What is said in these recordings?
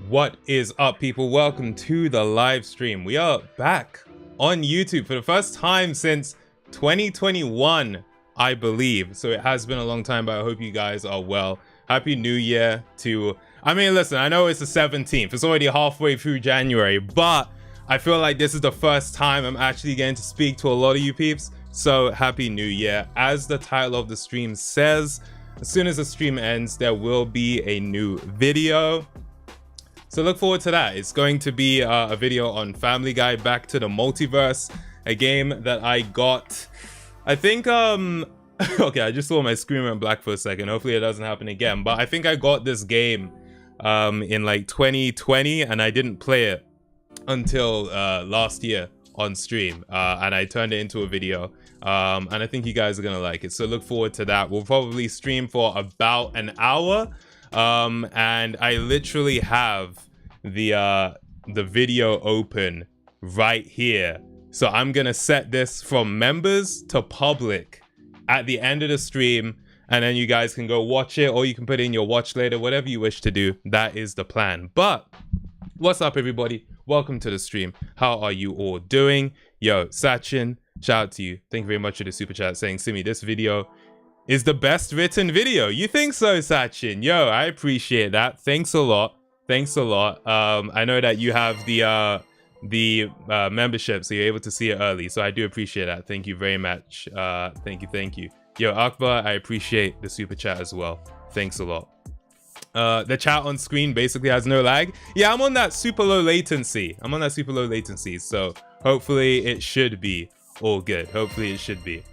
What is up, people? Welcome to the live stream. We are back on YouTube for the first time since 2021, I believe. So it has been a long time, but I hope you guys are well. Happy New Year to... I mean, listen, I know it's the 17th. It's already halfway through January, but I feel like this is the first time I'm actually getting to speak to a lot of you peeps. So Happy New Year. As the title of the stream says, as soon as the stream ends, there will be a new video. So look forward to that. It's going to be a video on Family Guy Back to the Multiverse, a game that I got, I think, okay, I just saw my screen went black for a second. Hopefully it doesn't happen again. But I think I got this game in like 2020 and I didn't play it until last year on stream. And I turned it into a video. And I think you guys are going to like it. So look forward to that. We'll probably stream for about an hour. And I literally have the video open right here, so I'm gonna set this from members to public at the end of the stream, and then you guys can go watch it, or you can put it in your watch later, whatever you wish to do. That is the plan. But what's up, everybody? Welcome to the stream. How are you all doing? Yo, Sachin, shout out to you. Thank you very much for the super chat saying, Simi, this video is the best written video. You think so, Sachin? Yo, I appreciate that. Thanks a lot. Thanks a lot. I know that you have the membership, so you're able to see it early. So I do appreciate that. Thank you very much. Thank you. Yo, Akbar, I appreciate the super chat as well. Thanks a lot. The chat on screen basically has no lag. Yeah, I'm on that super low latency. So hopefully it should be all good. Hopefully it should be.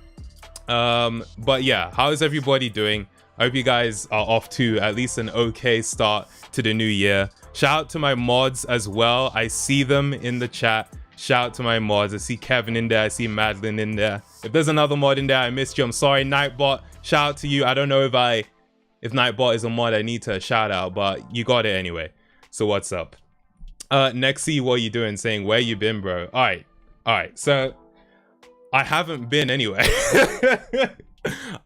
But yeah, how is everybody doing? I hope you guys are off to at least an okay start to the new year. Shout out to my mods as well. I see them in the chat. Shout out to my mods. I see Kevin in there. I see Madeline in there. If there's another mod in there, I missed you. I'm sorry. Nightbot, shout out to you. I don't know if Nightbot is a mod I need to shout out, but you got it anyway. So what's up? Nexi, what you doing? Saying, where you been, bro? All right. So I haven't been anywhere.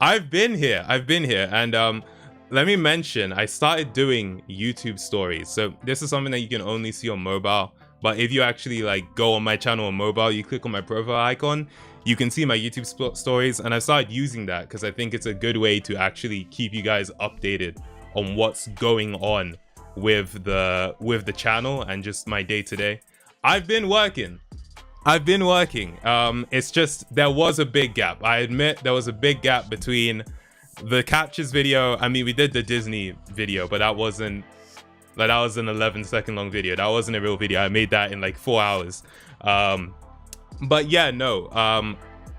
I've been here, and let me mention, I started doing YouTube stories. So this is something that you can only see on mobile, but if you actually like go on my channel on mobile, you click on my profile icon, you can see my YouTube stories, and I started using that because I think it's a good way to actually keep you guys updated on what's going on with the channel and just my day-to-day. I've been working. It's just, there was a big gap. I admit there was a big gap between the captures video. I mean, we did the Disney video, but that wasn't, like, that was an 11-second long video. That wasn't a real video. I made that in like 4 hours. But yeah, no.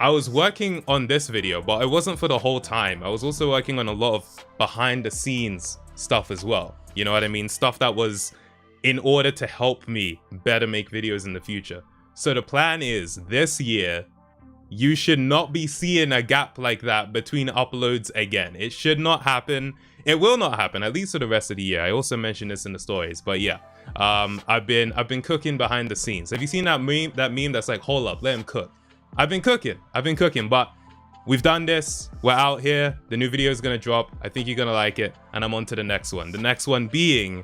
I was working on this video, but it wasn't for the whole time. I was also working on a lot of behind the scenes stuff as well. You know what I mean? Stuff that was in order to help me better make videos in the future. So the plan is this year, you should not be seeing a gap like that between uploads again. It should not happen. It will not happen, at least for the rest of the year. I also mentioned this in the stories, but yeah, I've been cooking behind the scenes. Have you seen that meme? That meme that's like, hold up, let him cook. I've been cooking, but we've done this. We're out here. The new video is gonna drop. I think you're gonna like it, and I'm on to the next one. The next one being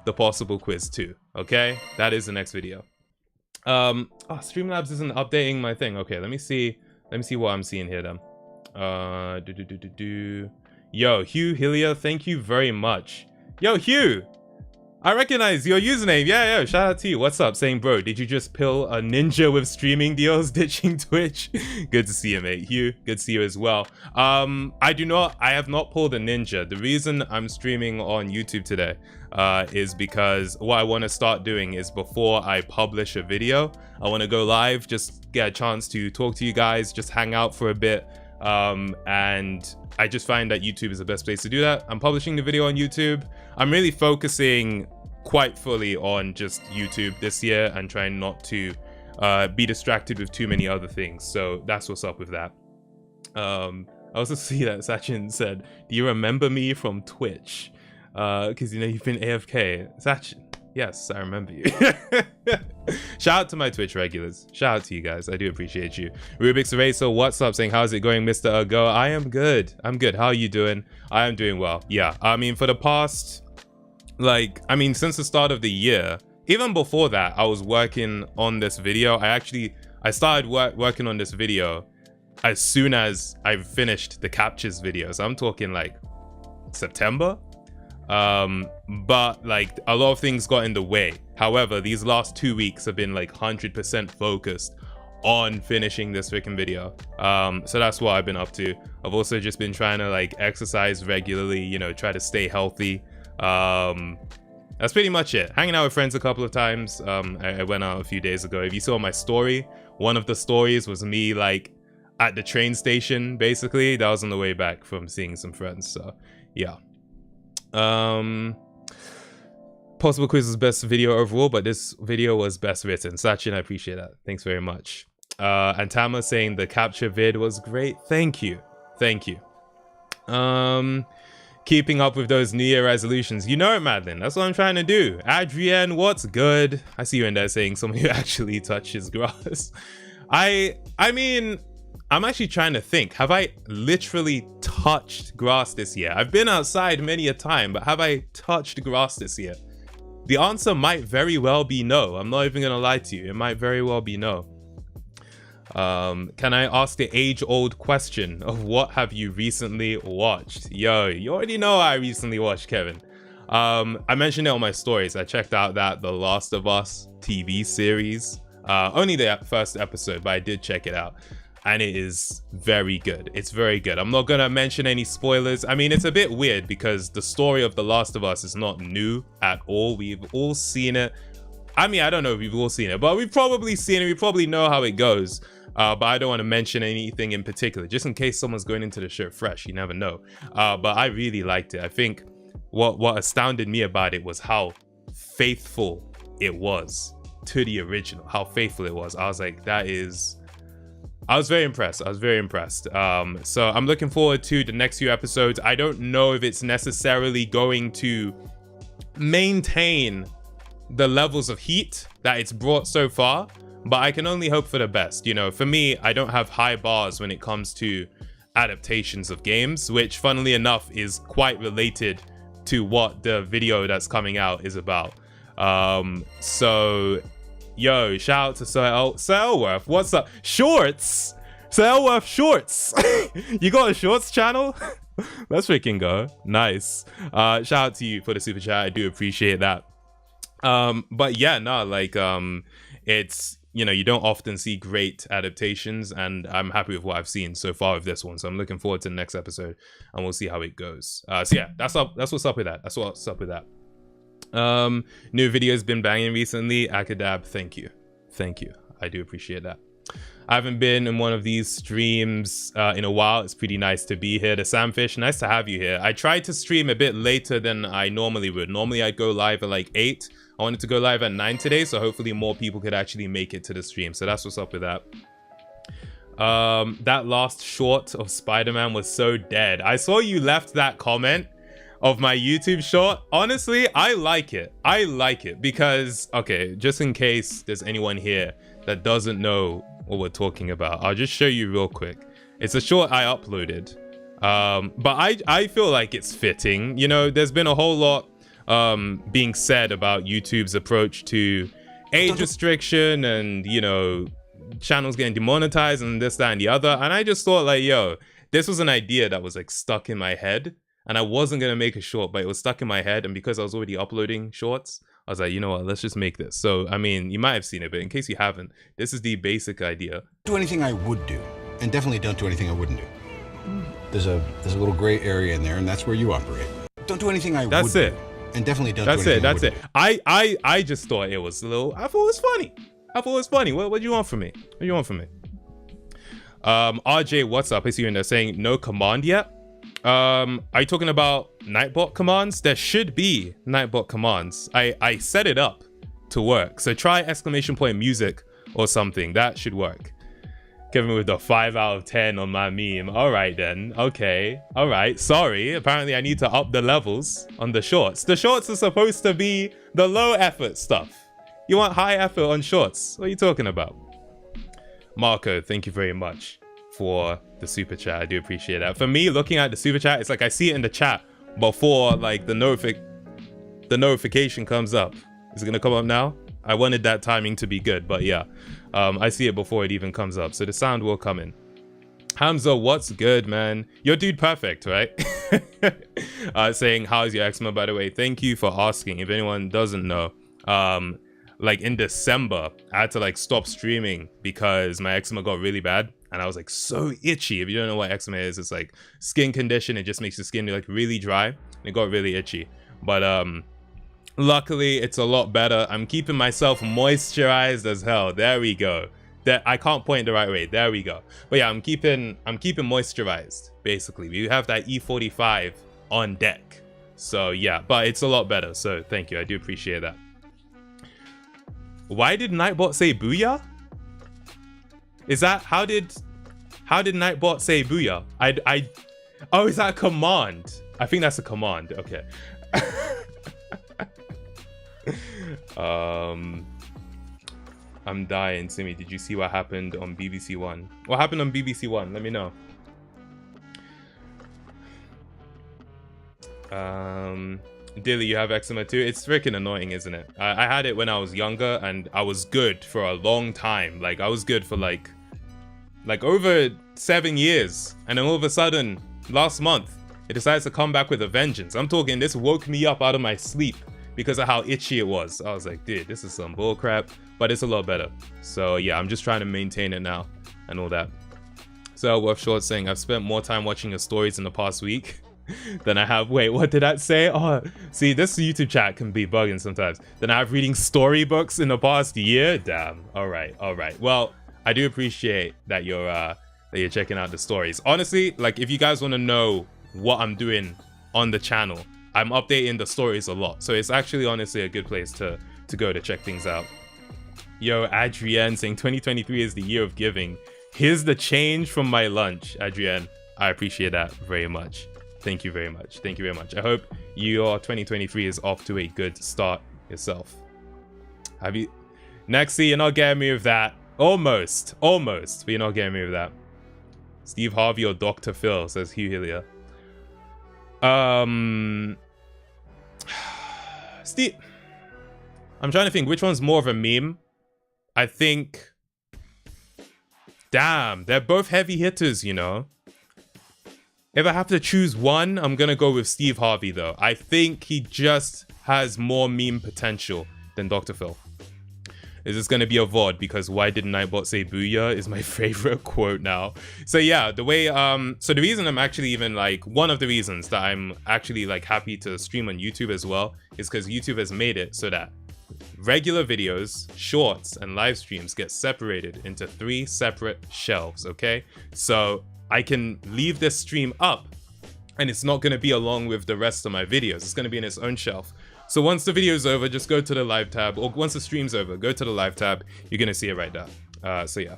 the Possible Quiz 2. Okay, that is the next video. Oh, Streamlabs isn't updating my thing. Okay, let me see what I'm seeing here then. Yo, Hugh Hillier, thank you very much. Yo, Hugh, I recognize your username. Yeah, shout out to you. What's up? Saying, bro, did you just pill a ninja with streaming deals, ditching Twitch? Good to see you, mate. Hugh, good to see you as well. I have not pulled a ninja. The reason I'm streaming on YouTube today is because what I want to start doing is before I publish a video, I want to go live, just get a chance to talk to you guys, just hang out for a bit. And I just find that YouTube is the best place to do that. I'm publishing the video on YouTube. I'm really focusing quite fully on just YouTube this year and trying not to be distracted with too many other things. So that's what's up with that. I also see that Sachin said, do you remember me from Twitch? Because, you know, you've been AFK. Sachin, yes, I remember you. Shout out to my Twitch regulars. Shout out to you guys. I do appreciate you. Rubik's Eraser, what's up? Saying, how's it going, Mr. Ergo? I am good. I'm good. How are you doing? I am doing well. Yeah, I mean, for the past, since the start of the year, even before that, I was working on this video. I started working on this video as soon as I finished the captures video. So I'm talking like September. But like a lot of things got in the way. However, these last 2 weeks have been like 100% focused on finishing this freaking video. So that's what I've been up to. I've also just been trying to like exercise regularly, you know, try to stay healthy. That's pretty much it. Hanging out with friends a couple of times. I went out a few days ago. If you saw my story, one of the stories was me like at the train station, basically. That was on the way back from seeing some friends. So yeah. Possible Quiz was best video overall, but this video was best written. Sachin, I appreciate that. Thanks very much. And Tama saying the capture vid was great. Thank you. Keeping up with those New Year resolutions. You know it, Madeline. That's what I'm trying to do. Adrienne, what's good? I see you in there saying someone who actually touches grass. I mean, I'm actually trying to think. Have I literally touched grass this year? I've been outside many a time, but have I touched grass this year? The answer might very well be no. I'm not even gonna lie to you. It might very well be no. Can I ask the age-old question of what have you recently watched? Yo, you already know I recently watched, Kevin. I mentioned it on my stories. I checked out that The Last of Us TV series. Only the first episode, but I did check it out. And it is very good. It's very good. I'm not gonna mention any spoilers. I mean, it's a bit weird because the story of The Last of Us is not new at all. We've all seen it. I mean, I don't know if we've all seen it, but we've probably seen it. We probably know how it goes. But I don't want to mention anything in particular, just in case someone's going into the show fresh. You never know. But I really liked it. I think what astounded me about it was how faithful it was to the original. How faithful it was. I was like, I was very impressed. So I'm looking forward to the next few episodes. I don't know if it's necessarily going to maintain the levels of heat that it's brought so far, but I can only hope for the best. You know, for me, I don't have high bars when it comes to adaptations of games, which funnily enough is quite related to what the video that's coming out is about. So yo, shout out to Sir Elworth. What's up? Shorts! Sir Elworth Shorts! You got a Shorts channel? Let's freaking go. Nice. Shout out to you for the super chat. I do appreciate that. But yeah, no, like, it's, you know, you don't often see great adaptations, and I'm happy with what I've seen so far with this one. So I'm looking forward to the next episode, and we'll see how it goes. So yeah, that's what's up with that. New video's been banging recently. Akadab, thank you. I do appreciate that. I haven't been in one of these streams in a while. It's pretty nice to be here. The Samfish, nice to have you here. I tried to stream a bit later than I normally would. Normally I'd go live at like 8. I wanted to go live at 9 today, so hopefully more people could actually make it to the stream. So that's what's up with that. That last short of Spider-Man was so dead. I saw you left that comment of my YouTube short. Honestly, I like it. I like it because, okay, just in case there's anyone here that doesn't know what we're talking about, I'll just show you real quick. It's a short I uploaded, but I feel like it's fitting. You know, there's been a whole lot being said about YouTube's approach to age restriction and, you know, channels getting demonetized and this, that, and the other. And I just thought like, yo, this was an idea that was like stuck in my head, and I wasn't gonna make a short, but it was stuck in my head. And because I was already uploading shorts, I was like, you know what, let's just make this. So, I mean, you might have seen it, but in case you haven't, this is the basic idea. Do anything I would do, and definitely don't do anything I wouldn't do. There's a little gray area in there, and that's where you operate. Don't do anything I would do, and definitely don't do anything I wouldn't do. I just thought it was a little, I thought it was funny. I thought it was funny. What do you want from me? What do you want from me? RJ, what's up? I see you in there saying no command yet. Are you talking about Nightbot commands? There should be Nightbot commands. I set it up to work. So try exclamation point music or something. That should work. Kevin with the 5 out of 10 on my meme. All right then. Okay. All right. Sorry. Apparently I need to up the levels on the shorts. The shorts are supposed to be the low effort stuff. You want high effort on shorts. What are you talking about? Marco, thank you very much for the super chat. I do appreciate that. For me, looking at the super chat, it's like I see it in the chat before like the notification comes up. Is it gonna come up now? I wanted that timing to be good, but yeah, I see it before it even comes up, so the sound will come in. Hamza, what's good, man? You're dude perfect, right? Saying how's your eczema, by the way. Thank you for asking. If anyone doesn't know, like in December I had to like stop streaming because my eczema got really bad. And I was like so itchy. If you don't know what eczema is, it's like skin condition. It just makes your skin like really dry. And it got really itchy. But luckily it's a lot better. I'm keeping myself moisturized as hell. There we go. That I can't point the right way. There we go. But yeah, I'm keeping moisturized. Basically, we have that E45 on deck. So yeah, but it's a lot better. So thank you. I do appreciate that. Why did Nightbot say booyah? Is that how did Nightbot say booyah? Oh, is that a command? I think that's a command. Okay. I'm dying. Simi, did you see what happened on BBC One? What happened on BBC One? Let me know. Dilly, you have eczema too? It's freaking annoying, isn't it? I had it when I was younger and I was good for a long time. Like I was good for like over 7 years. And then all of a sudden, last month, it decides to come back with a vengeance. I'm talking, this woke me up out of my sleep because of how itchy it was. I was like, dude, this is some bull crap, but it's a lot better. So yeah, I'm just trying to maintain it now and all that. So Worth Short saying, I've spent more time watching your stories in the past week than I have, wait, what did that say? Oh, see, this YouTube chat can be bugging sometimes. Than I have reading storybooks in the past year. Damn. All right. Well, I do appreciate that you're checking out the stories. Honestly, like if you guys want to know what I'm doing on the channel, I'm updating the stories a lot. So it's actually honestly a good place to go to check things out. Yo, Adrienne saying 2023 is the year of giving. Here's the change from my lunch. Adrienne, I appreciate that very much. Thank you very much. Thank you very much. I hope your 2023 is off to a good start yourself. Have you... Nexi, you're not getting me with that. Almost, but you're not getting me with that. Steve Harvey or Dr. Phil, says Hugh Hillier. Steve... I'm trying to think which one's more of a meme. I think... Damn, they're both heavy hitters, you know. If I have to choose one, I'm gonna go with Steve Harvey though. I think he just has more meme potential than Dr. Phil. Is this gonna be a VOD? Because why did Nightbot say booyah is my favorite quote now. So yeah, the way, so the reason I'm actually even like, one of the reasons that I'm actually like happy to stream on YouTube as well is because YouTube has made it so that regular videos, shorts, and live streams get separated into 3 separate shelves, okay? So I can leave this stream up and it's not going to be along with the rest of my videos. It's going to be in its own shelf. So once the video is over, just go to the live tab, or once the stream's over, go to the live tab. You're going to see it right there. So yeah.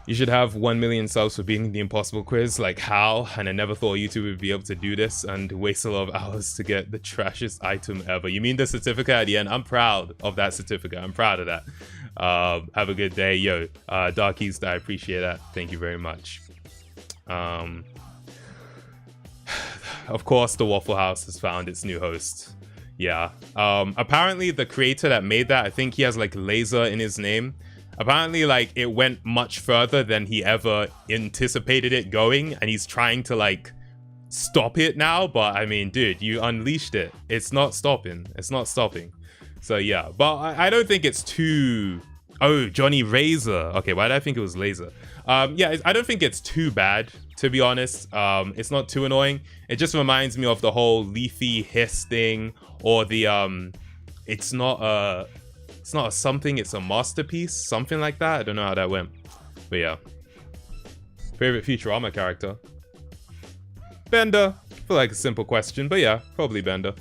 You should have 1 million subs for being the impossible quiz. Like, how? And I never thought YouTube would be able to do this and waste a lot of hours to get the trashiest item ever. You mean the certificate at the end? I'm proud of that certificate. I'm proud of that. Have a good day. Yo, Dark East, I appreciate that. Thank you very much. Of course, the Waffle House has found its new host. Yeah. Apparently, the creator that made that, I think he has like laser in his name. Apparently, like, it went much further than he ever anticipated it going, and he's trying to, like, stop it now. But, I mean, dude, you unleashed it. It's not stopping. It's not stopping. So, yeah. But I don't think it's too... Oh, Johnny Razor. Okay, why did I think it was Laser? Yeah, I don't think it's too bad, to be honest. It's not too annoying. It just reminds me of the whole Leafy Hiss thing, or the... It's not a something, it's a masterpiece, something like that. I don't know how that went, but yeah. Favorite Futurama character? Bender. I feel like a simple question, but yeah, probably Bender.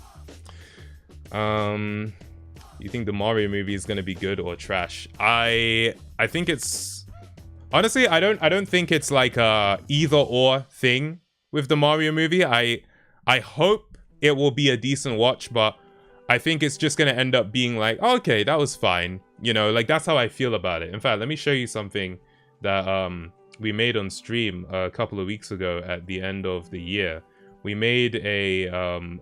You think the Mario movie is gonna be good or trash? I think it's, honestly, I don't think it's like a either or thing with the Mario movie. I hope it will be a decent watch, but I think it's just going to end up being like, oh, okay, that was fine. You know, like, that's how I feel about it. In fact, let me show you something that we made on stream a couple of weeks ago at the end of the year. We made a,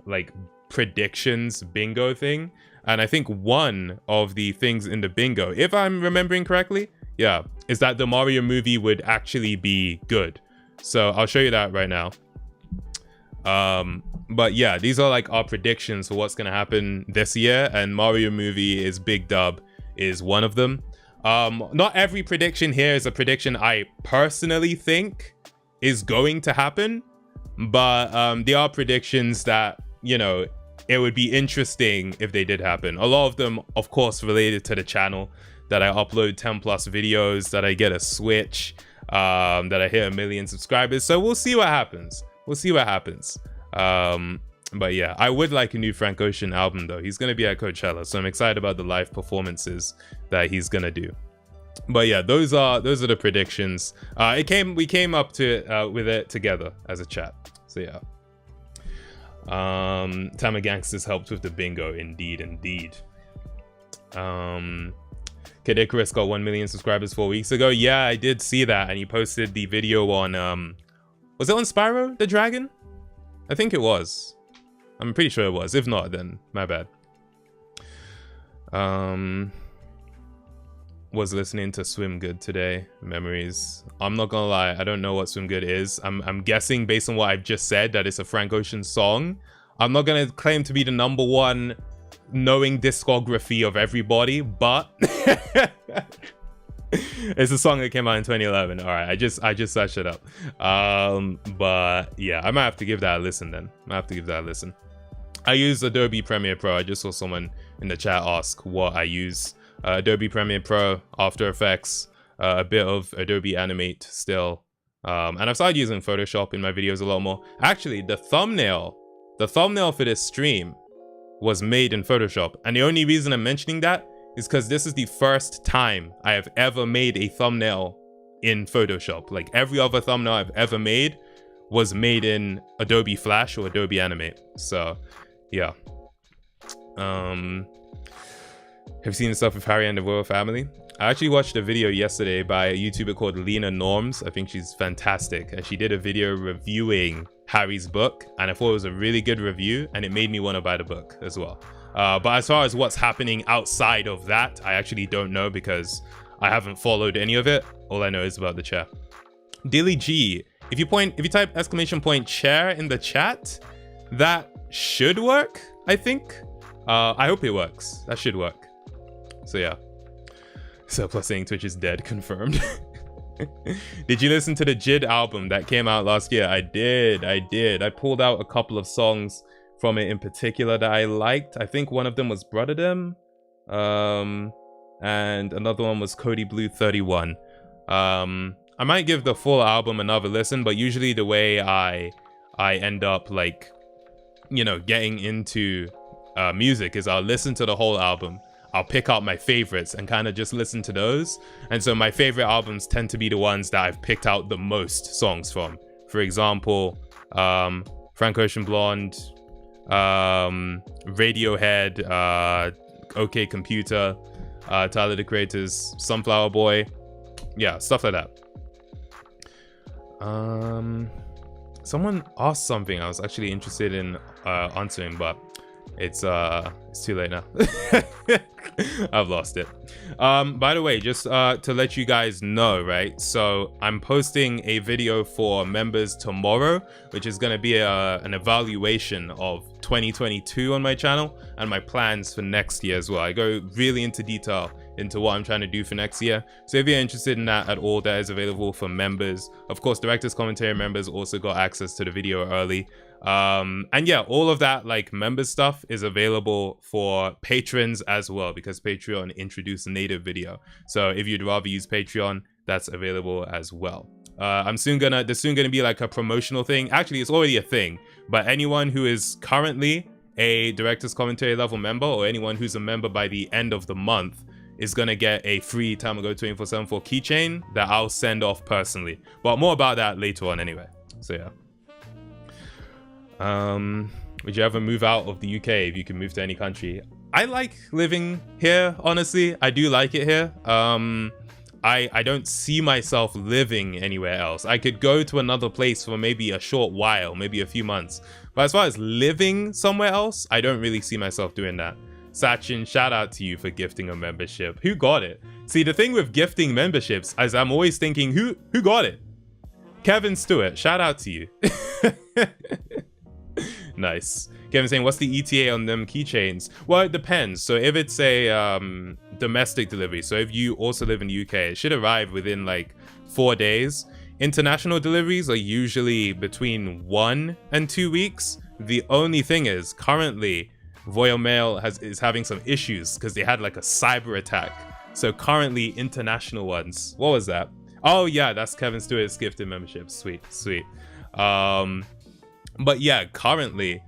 like, predictions bingo thing. And I think one of the things in the bingo, if I'm remembering correctly, yeah, is that the Mario movie would actually be good. So I'll show you that right now. But yeah, these are like our predictions for what's gonna happen this year, and Mario movie is big dub is one of them. Not every prediction here is a prediction I personally think is going to happen, but there are predictions that, you know, it would be interesting if they did happen. A lot of them, of course, related to the channel, that I upload 10 plus videos, that I get a Switch, that I hit 1 million subscribers. So we'll see what happens. We'll see what happens. But yeah, I would like a new Frank Ocean album though. He's gonna be at Coachella, so I'm excited about the live performances that he's gonna do. But yeah, those are the predictions. We came up to with it together as a chat. So yeah. Tama Gangsters helped with the bingo, indeed. Kid Icarus got 1 million subscribers 4 weeks ago. Yeah, I did see that, and he posted the video on was it on Spyro the Dragon? I think it was. I'm pretty sure it was. If not, then my bad. Was listening to Swim Good today. Memories. I'm not gonna lie, I don't know what Swim Good is. I'm guessing based on what I've just said that it's a Frank Ocean song. I'm not gonna claim to be the #1 knowing discography of everybody, but it's a song that came out in 2011. All right, I just searched it up. But yeah, I might have to give that a listen then. I use Adobe Premiere Pro. I just saw someone in the chat ask what I use. Adobe Premiere Pro, After Effects, a bit of Adobe Animate still. And I've started using Photoshop in my videos a lot more. Actually, the thumbnail for this stream was made in Photoshop. And the only reason I'm mentioning that is because this is the first time I have ever made a thumbnail in Photoshop. Like, every other thumbnail I've ever made was made in Adobe Flash or Adobe Animate. So, yeah. Have you seen the stuff with Harry and the Royal Family? I actually watched a video yesterday by a YouTuber called Lena Norms. I think she's fantastic. And she did a video reviewing Harry's book. And I thought it was a really good review. And it made me want to buy the book as well. But as far as what's happening outside of that, I actually don't know because I haven't followed any of it. All I know is about the chair. Dilly G, if you type !chair in the chat, that should work, I think. I hope it works. That should work. So yeah. Surplus saying Twitch is dead, confirmed. Did you listen to the Jid album that came out last year? I did. I pulled out a couple of songs from it in particular that I liked. I think one of them was Brotherdom. and another one was Cody Blue 31. I might give the full album another listen, but usually the way I end up, like, you know, getting into music is I'll listen to the whole album. I'll pick out my favorites and kind of just listen to those. And so my favorite albums tend to be the ones that I've picked out the most songs from. For example, Frank Ocean Blonde, Radiohead, OK Computer, Tyler the Creator's Sunflower Boy. Yeah, stuff like that. Someone asked something I was actually interested in answering, but it's too late now. I've lost it. By the way, just to let you guys know, right? So I'm posting a video for members tomorrow, which is going to be an evaluation of 2022 on my channel and my plans for next year as well. I go really into detail into what I'm trying to do for next year. So if you're interested in that at all, that is available for members. Of course, Director's Commentary members also got access to the video early. And yeah, all of that like member stuff is available for patrons as well, because Patreon introduced a native video. So if you'd rather use Patreon, that's available as well. There's soon gonna be like a promotional thing. Actually, it's already a thing, but anyone who is currently a Director's Commentary level member, or anyone who's a member by the end of the month, is gonna get a free Tamago 24/7 keychain that I'll send off personally. But more about that later on anyway. So yeah. Would you ever move out of the UK if you could move to any country? I like living here, honestly. I do like it here. I don't see myself living anywhere else. I could go to another place for maybe a short while, maybe a few months. But as far as living somewhere else, I don't really see myself doing that. Sachin, shout out to you for gifting a membership. Who got it? See, the thing with gifting memberships is I'm always thinking, who got it? Kevin Stewart, shout out to you. Nice. Kevin saying, what's the ETA on them keychains? Well, it depends. So if it's a domestic delivery, so if you also live in the UK, it should arrive within like 4 days. International deliveries are usually between 1 and 2 weeks. The only thing is, currently, Royal Mail is having some issues because they had like a cyber attack. So currently, international ones. What was that? Oh yeah, that's Kevin Stewart's gifted membership. Sweet, sweet. But yeah, currently,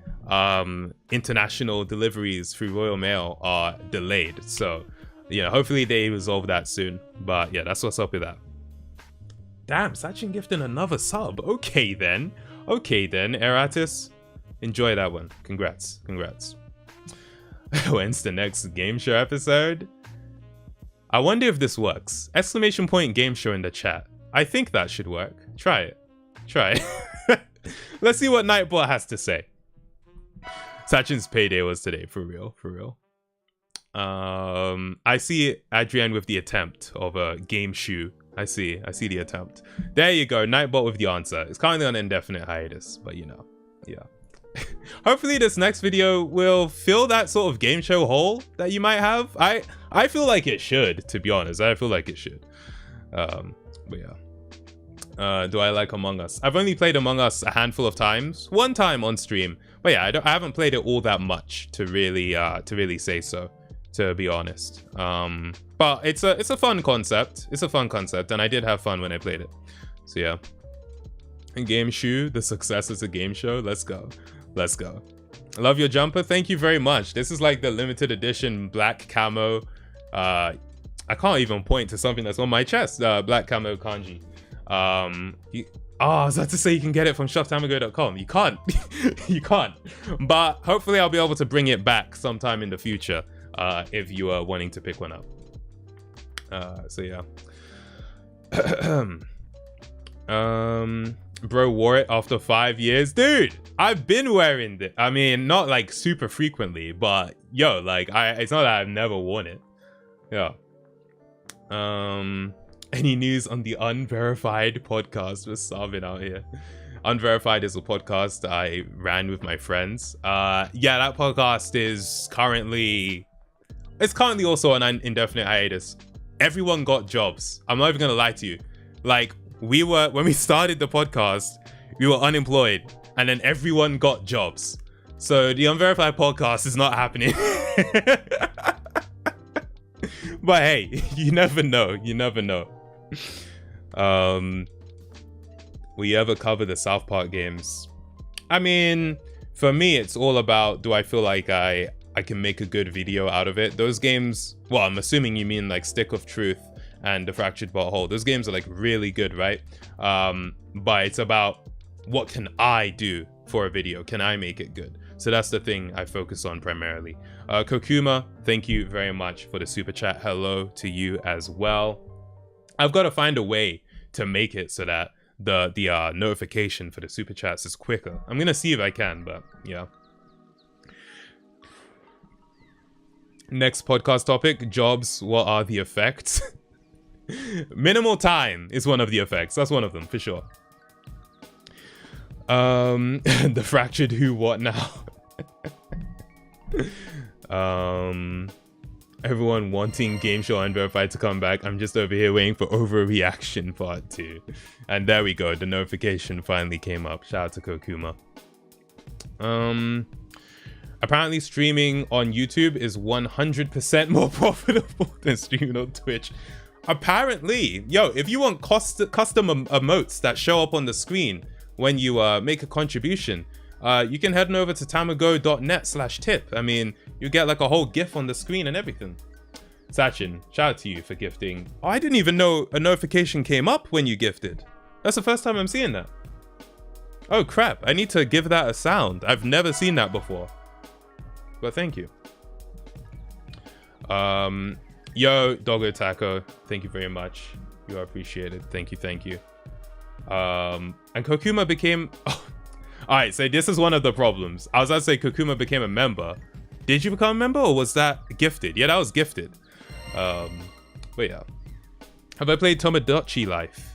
international deliveries through Royal Mail are delayed. So, you know, hopefully they resolve that soon. But yeah, that's what's up with that. Damn, Sachin gifting another sub. Okay then. Okay then, Eratis. Enjoy that one. Congrats. Congrats. When's the next game show episode? I wonder if this works. Exclamation point game show in the chat. I think that should work. Try it. Try it. Let's see what Nightbot has to say. Sachin's payday was today, for real, for real. I see Adrian with the attempt of a game shoe. I see the attempt. There you go, Nightbot with the answer. It's currently on indefinite hiatus, but you know, yeah. Hopefully this next video will fill that sort of game show hole that you might have. I feel like it should, to be honest. I feel like it should. But yeah. Do I like Among Us? I've only played Among Us a handful of times. One time on stream. But yeah, I haven't played it all that much to really say so, to be honest. But it's a fun concept. It's a fun concept, and I did have fun when I played it. So yeah. Game shoe, the success is a game show. Let's go. Let's go. Love your jumper. Thank you very much. This is like the limited edition black camo. I can't even point to something that's on my chest. Black camo kanji. I was about to say you can get it from shoptamago.com. You can't. You can't. But hopefully I'll be able to bring it back sometime in the future if you are wanting to pick one up. So yeah. Bro wore it after 5 years. Dude, I've been wearing it. I mean, not like super frequently, but yo, like it's not that I've never worn it. Yeah. Any news on the Unverified podcast with Savin out here? Unverified is a podcast I ran with my friends. Yeah, that podcast is currently also on an indefinite hiatus. Everyone got jobs. I'm not even gonna lie to you. Like, when we started the podcast, we were unemployed, and then everyone got jobs. So the Unverified podcast is not happening. But hey, you never know. You never know. Will you ever cover the South Park games? I mean, for me, it's all about, do I feel like I can make a good video out of it? Those games, well, I'm assuming you mean like Stick of Truth and The Fractured But Whole. Those games are like really good, right? But it's about, what can I do for a video? Can I make it good? So that's the thing I focus on primarily. Kokuma, thank you very much for the super chat. Hello to you as well. I've got to find a way to make it so that the notification for the super chats is quicker. I'm gonna see if I can, but yeah. Next podcast topic, jobs. What are the effects? Minimal time is one of the effects. That's one of them for sure. The fractured who what now? Everyone wanting Game Show Unverified to come back. I'm just over here waiting for Overreaction Part 2. And there we go. The notification finally came up. Shout out to Kokuma. Apparently streaming on YouTube is 100% more profitable than streaming on Twitch. Apparently. Yo, if you want custom emotes that show up on the screen when you make a contribution, you can head on over to tamago.net/tip. I mean, you get like a whole GIF on the screen and everything. Sachin, shout out to you for gifting. Oh, I didn't even know a notification came up when you gifted. That's the first time I'm seeing that. Oh crap, I need to give that a sound. I've never seen that before. But thank you. Yo, Doggo Taco, thank you very much. You are appreciated. Thank you, thank you. And Kokuma became... Oh, alright, so this is one of the problems. I was about to say Kokuma became a member. Did you become a member or was that gifted? Yeah, that was gifted. But yeah. Have I played Tomodachi Life?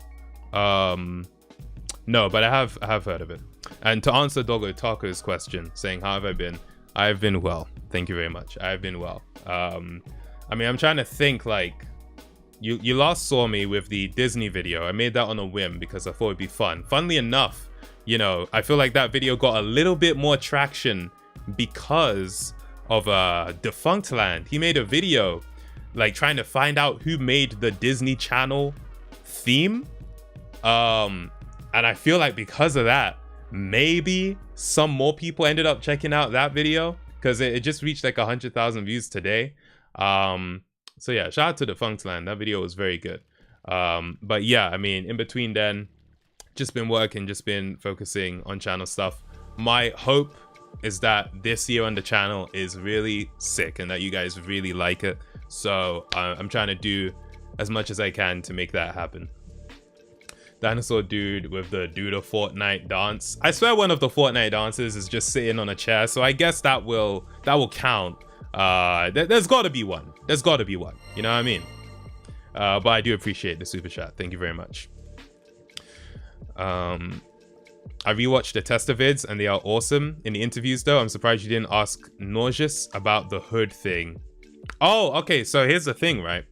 No, but I have heard of it. And to answer Doggo Taco's question, saying how have I been? I've been well. Thank you very much. I've been well. I mean, I'm trying to think, like, you last saw me with the Disney video. I made that on a whim because I thought it'd be fun. Funnily enough, you know, I feel like that video got a little bit more traction because of Defunctland. He made a video like trying to find out who made the Disney Channel theme. And I feel like because of that, maybe some more people ended up checking out that video because it just reached like 100,000 views today. So yeah, shout out to Defunctland. That video was very good. But yeah, I mean, in between then, just been working, just been focusing on channel stuff. My hope is that this year on the channel is really sick and that you guys really like it. So I'm trying to do as much as I can to make that happen. Dinosaur dude with the do the Fortnite dance. I swear one of the Fortnite dances is just sitting on a chair. So I guess that will count. There's got to be one. There's got to be one. You know what I mean? But I do appreciate the super chat. Thank you very much. I rewatched the tester vids and they are awesome. In the interviews though, I'm surprised you didn't ask Nauseous about the hood thing. Oh, okay. So here's the thing, right?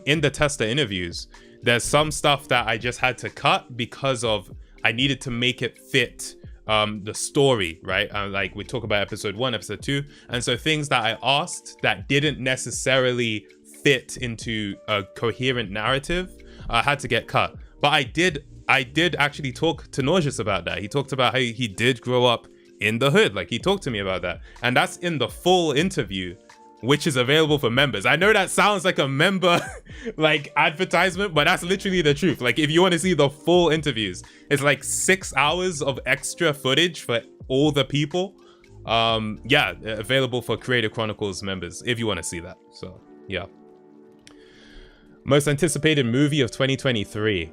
In the tester interviews, there's some stuff that I just had to cut because of I needed to make it fit the story, right? Like we talk about episode 1, episode 2, and so things that I asked that didn't necessarily fit into a coherent narrative had to get cut. But I did actually talk to Nauseous about that. He talked about how he did grow up in the hood. Like he talked to me about that, and that's in the full interview, which is available for members. I know that sounds like a member like advertisement, but that's literally the truth. Like if you want to see the full interviews, it's like 6 hours of extra footage for all the people. Yeah, available for Creative Chronicles members if you want to see that. So yeah. Most anticipated movie of 2023.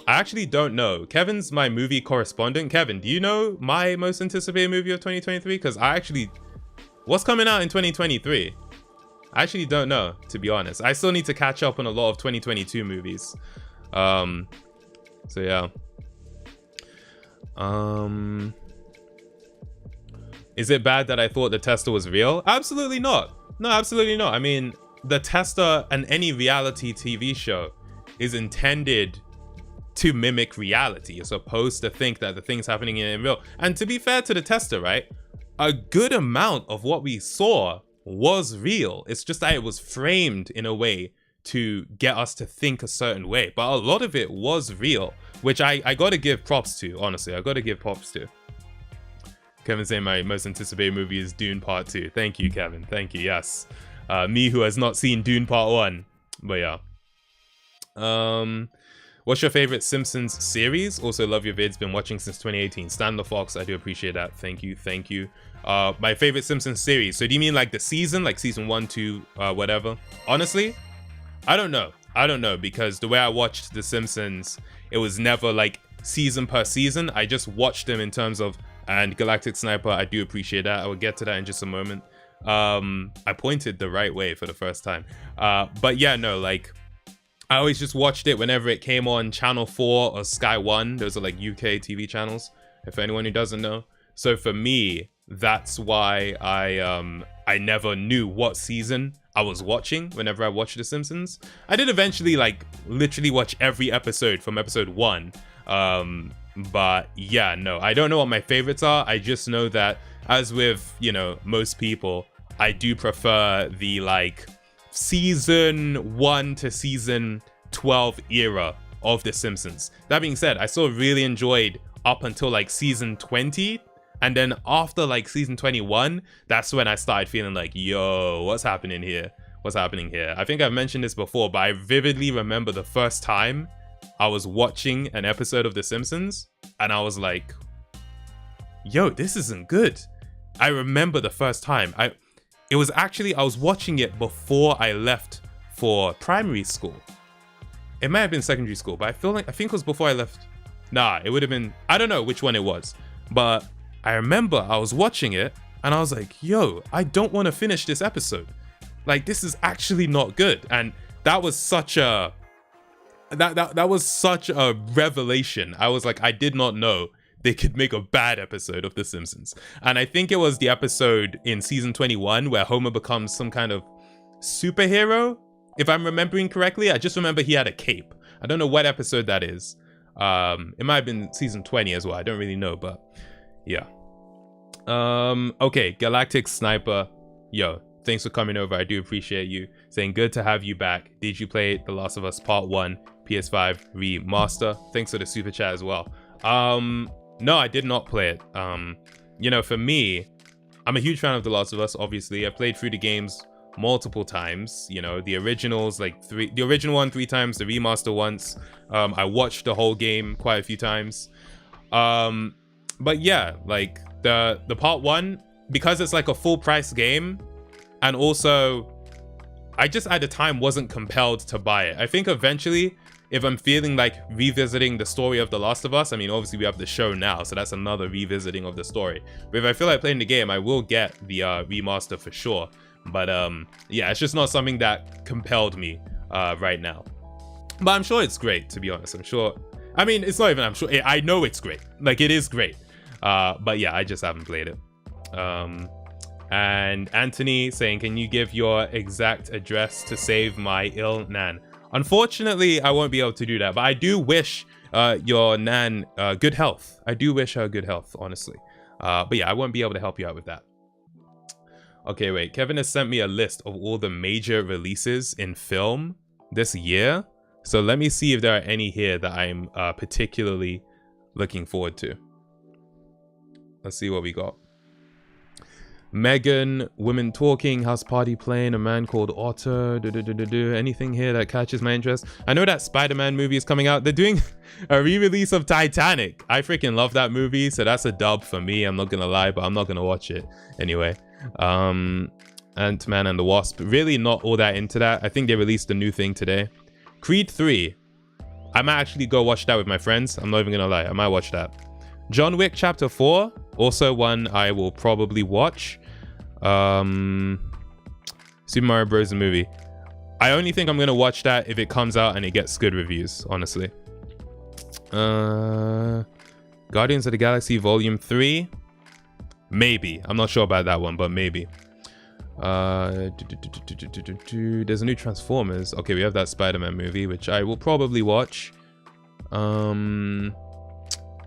I actually don't know. Kevin's my movie correspondent. Kevin, do you know my most anticipated movie of 2023? Because I actually... What's coming out in 2023? I actually don't know, to be honest. I still need to catch up on a lot of 2022 movies. So yeah. Is it bad that I thought the tester was real? Absolutely not. No, absolutely not. I mean, the tester and any reality TV show is intended to mimic reality. You're supposed to think that the things happening in real. And to be fair to the tester, right? A good amount of what we saw was real. It's just that it was framed in a way to get us to think a certain way. But a lot of it was real, which I gotta give props to, honestly. I gotta give props to. Kevin saying my most anticipated movie is Dune Part 2. Thank you, Kevin. Thank you, yes. Me who has not seen Dune Part 1. But yeah. What's your favorite Simpsons series? Also love your vids. Been watching since 2018. Stan the Fox, I do appreciate that. Thank you, thank you. My favorite Simpsons series. So do you mean like the season? Like season 1, 2, whatever? Honestly, I don't know, because the way I watched The Simpsons, it was never like season per season. I just watched them in terms of, and Galactic Sniper, I do appreciate that. I will get to that in just a moment. I pointed the right way for the first time. But yeah, no, like, I always just watched it whenever it came on Channel 4 or Sky 1. Those are like UK TV channels, if anyone who doesn't know. So for me, that's why I never knew what season I was watching whenever I watched The Simpsons. I did eventually like literally watch every episode from episode 1. But yeah, no, I don't know what my favorites are. I just know that, as with, you know, most people, I do prefer the like season 1 to season 12 era of The Simpsons. That being said, I still really enjoyed up until like season 20. And then after like season 21, that's when I started feeling like, yo, what's happening here? What's happening here? I think I've mentioned this before, but I vividly remember the first time I was watching an episode of The Simpsons and I was like, yo, this isn't good. I remember the first time. I was watching it before I left for primary school. It might have been secondary school, but I think it was before I left. Nah, it would have been, I don't know which one it was, but I remember I was watching it and I was like, yo, I don't want to finish this episode. Like, this is actually not good. And that was such a that was such a revelation. I was like, I did not know they could make a bad episode of The Simpsons. And I think it was the episode in season 21 where Homer becomes some kind of superhero, if I'm remembering correctly. I just remember he had a cape. I don't know what episode that is. It might have been season 20 as well. I don't really know, but yeah. Okay, Galactic Sniper, yo, thanks for coming over. I do appreciate you. Saying good to have you back. Did you play The Last of Us Part 1 PS5 remaster? Thanks for the super chat as well. No, I did not play it. You know, for me, I'm a huge fan of The Last of Us, obviously. I've played through the games multiple times. You know, the originals, like the original one 3 times, the remaster once. I watched the whole game quite a few times. But yeah, like the part 1, because it's like a full price game, and also I just at the time wasn't compelled to buy it. I think eventually, if I'm feeling like revisiting the story of The Last of Us, I mean, obviously we have the show now, so that's another revisiting of the story. But if I feel like playing the game, I will get the remaster for sure. But yeah, it's just not something that compelled me right now. But I'm sure it's great, to be honest. I'm sure. I mean, it's not even I'm sure. I know it's great. Like, it is great. But yeah, I just haven't played it. And Anthony saying, can you give your exact address to save my ill nan? Unfortunately, I won't be able to do that, but I do wish your nan good health. I do wish her good health, honestly. But yeah, I won't be able to help you out with that. Okay, wait. Kevin has sent me a list of all the major releases in film this year. So let me see if there are any here that I'm particularly looking forward to. Let's see what we got. Megan, Women Talking, House Party Playing, A Man Called Otter, anything here that catches my interest? I know that Spider-Man movie is coming out. They're doing a re-release of Titanic. I freaking love that movie, so that's a dub for me. I'm not gonna lie, but I'm not gonna watch it anyway. Ant-Man and the Wasp, really not all that into that. I think they released a new thing today. Creed 3, I might actually go watch that with my friends. I'm not even gonna lie, I might watch that. John Wick Chapter 4, also one I will probably watch. Super Mario Bros. The movie. I only think I'm gonna watch that if it comes out and it gets good reviews, honestly. Guardians of the Galaxy Volume 3. Maybe. I'm not sure about that one, but maybe. There's a new Transformers. Okay, we have that Spider-Man movie, which I will probably watch.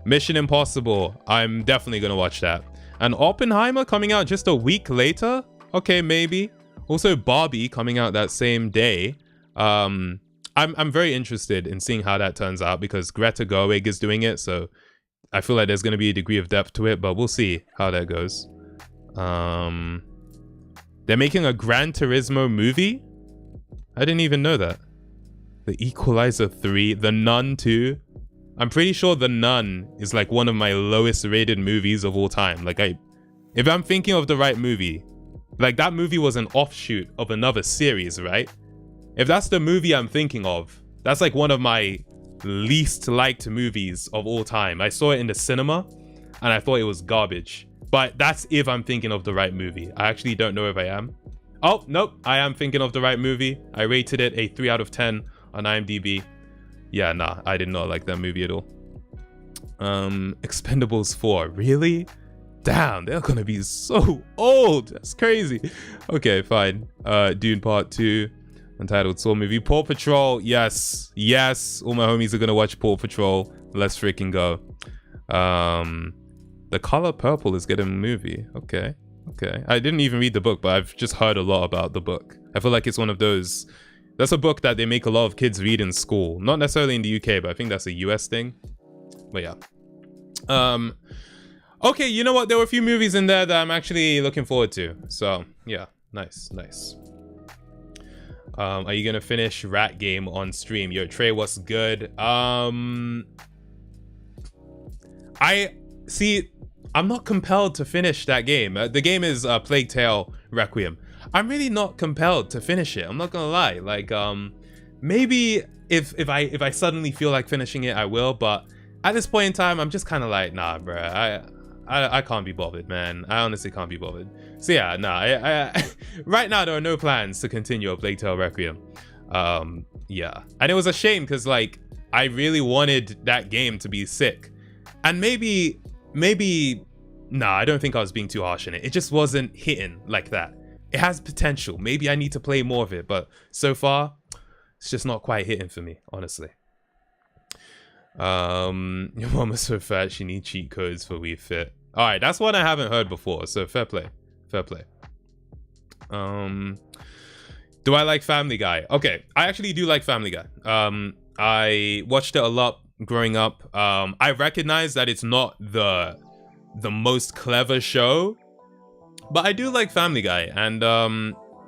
Mission Impossible. I'm definitely gonna watch that. And Oppenheimer coming out just a week later. Okay, maybe. Also, Barbie coming out that same day. I'm very interested in seeing how that turns out because Greta Gerwig is doing it, so I feel like there's going to be a degree of depth to it, but we'll see how that goes. They're making a Gran Turismo movie? I didn't even know that. The Equalizer 3, The Nun 2. I'm pretty sure The Nun is like one of my lowest rated movies of all time. Like if I'm thinking of the right movie, like that movie was an offshoot of another series, right? If that's the movie I'm thinking of, that's like one of my least liked movies of all time. I saw it in the cinema and I thought it was garbage. But that's if I'm thinking of the right movie. I actually don't know if I am. Oh, nope. I am thinking of the right movie. I rated it a 3 out of 10 on IMDb. Yeah, nah. I did not like that movie at all. Expendables 4. Really? Damn, they're gonna be so old. That's crazy. Okay, fine. Dune Part 2. Untitled Soul movie. Paw Patrol. Yes. Yes. All my homies are gonna watch Paw Patrol. Let's freaking go. The Color Purple is getting a movie. Okay. Okay. I didn't even read the book, but I've just heard a lot about the book. I feel like it's one of those... That's a book that they make a lot of kids read in school. Not necessarily in the UK, but I think that's a US thing. But yeah. Okay, you know what? There were a few movies in there that I'm actually looking forward to. So, yeah. Nice. Nice. Are you gonna finish Rat Game on stream? Yo, Trey, what's good? I'm not compelled to finish that game. The game is Plague Tale Requiem. I'm really not compelled to finish it. I'm not gonna lie. Like, maybe if I suddenly feel like finishing it, I will. But at this point in time, I'm just kind of like, nah, bruh. I can't be bothered, man. I honestly can't be bothered. So yeah, nah. Right now there are no plans to continue a Plague Tale Requiem. Yeah, and it was a shame because like I really wanted that game to be sick, and maybe. Nah, I don't think I was being too harsh in it. It just wasn't hitting like that. It has potential. Maybe I need to play more of it, but so far, it's just not quite hitting for me, honestly. Your mom is so fat, she needs cheat codes for Wii Fit. Alright, that's one I haven't heard before, so fair play. Fair play. Do I like Family Guy? Okay, I actually do like Family Guy. I watched it a lot growing up. I recognize that it's not the most clever show, but I do like Family Guy, and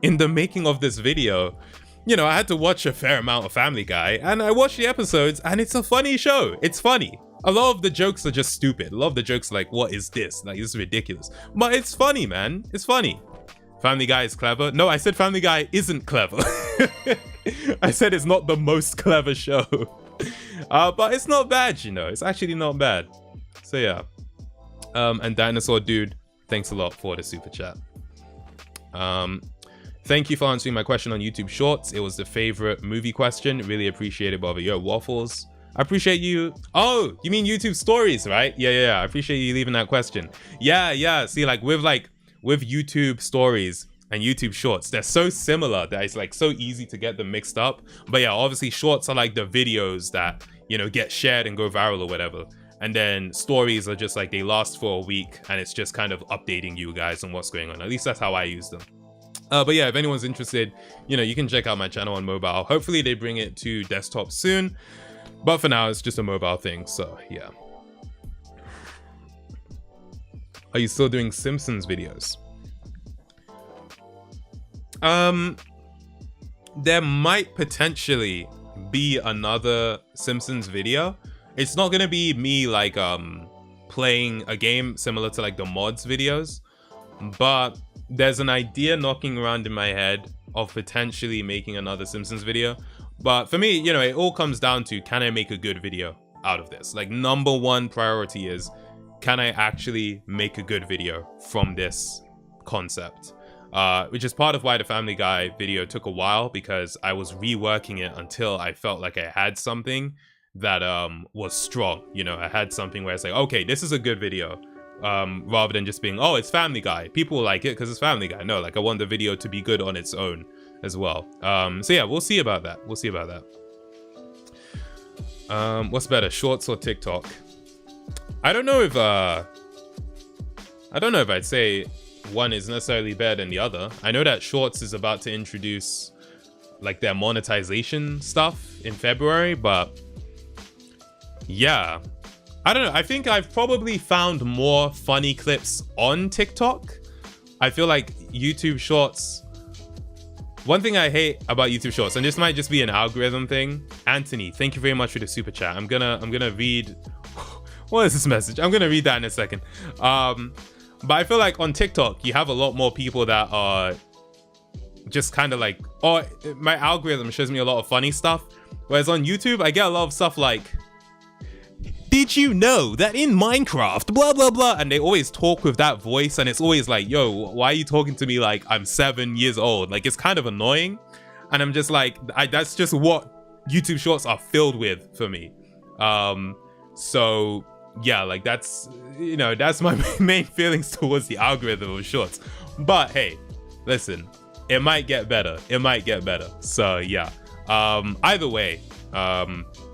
in the making of this video, you know, I had to watch a fair amount of Family Guy, and I watched the episodes, and it's a funny show. It's funny. A lot of the jokes are just stupid. A lot of the jokes are like, what is this? Like, this is ridiculous. But it's funny, man. It's funny. Family Guy is clever. No, I said Family Guy isn't clever. I said it's not the most clever show. But it's not bad, you know. It's actually not bad. So yeah. And Dinosaur Dude, thanks a lot for the super chat. Thank you for answering my question on YouTube Shorts. It was the favorite movie question. Really appreciate it, brother. Yo, Waffles. I appreciate you. Oh, you mean YouTube Stories, right? Yeah. I appreciate you leaving that question. Yeah. See, like with YouTube Stories and YouTube Shorts, they're so similar that it's like so easy to get them mixed up. But yeah, obviously Shorts are like the videos that, you know, get shared and go viral or whatever. And then Stories are just like they last for a week and it's just kind of updating you guys on what's going on. At least that's how I use them. But yeah, if anyone's interested, you know, you can check out my channel on mobile. Hopefully they bring it to desktop soon. But for now, it's just a mobile thing. So yeah. Are you still doing Simpsons videos? There might potentially be another Simpsons video. It's not gonna be me like playing a game similar to like the mods videos, but there's an idea knocking around in my head of potentially making another Simpsons video. But for me, you know, it all comes down to, can I make a good video out of this? Like, number one priority is, can I actually make a good video from this concept? Which is part of why the Family Guy video took a while, because I was reworking it until I felt like I had something that was strong. You know, I had something where it's like, okay, this is a good video. Rather than just being, oh, it's Family Guy, people like it because it's Family Guy. No, like I want the video to be good on its own as well. So yeah, we'll see about that. What's better, Shorts or TikTok? I don't know if I'd say one is necessarily better than the other. I know that Shorts is about to introduce like their monetization stuff in February, but yeah, I don't know. I think I've probably found more funny clips on TikTok. I feel like YouTube Shorts, one thing I hate about YouTube Shorts, and this might just be an algorithm thing. Anthony, thank you very much for the super chat. I'm gonna read. What is this message? I'm gonna read that in a second. But I feel like on TikTok, you have a lot more people that are just kind of like, oh, my algorithm shows me a lot of funny stuff. Whereas on YouTube, I get a lot of stuff like, did you know that in Minecraft, blah, blah, blah. And they always talk with that voice. And it's always like, yo, why are you talking to me like I'm 7 years old? Like, it's kind of annoying. And I'm just like, that's just what YouTube Shorts are filled with for me. So yeah, like that's, you know, that's my main feelings towards the algorithm of Shorts. But hey, listen, it might get better. It might get better. So yeah, either way,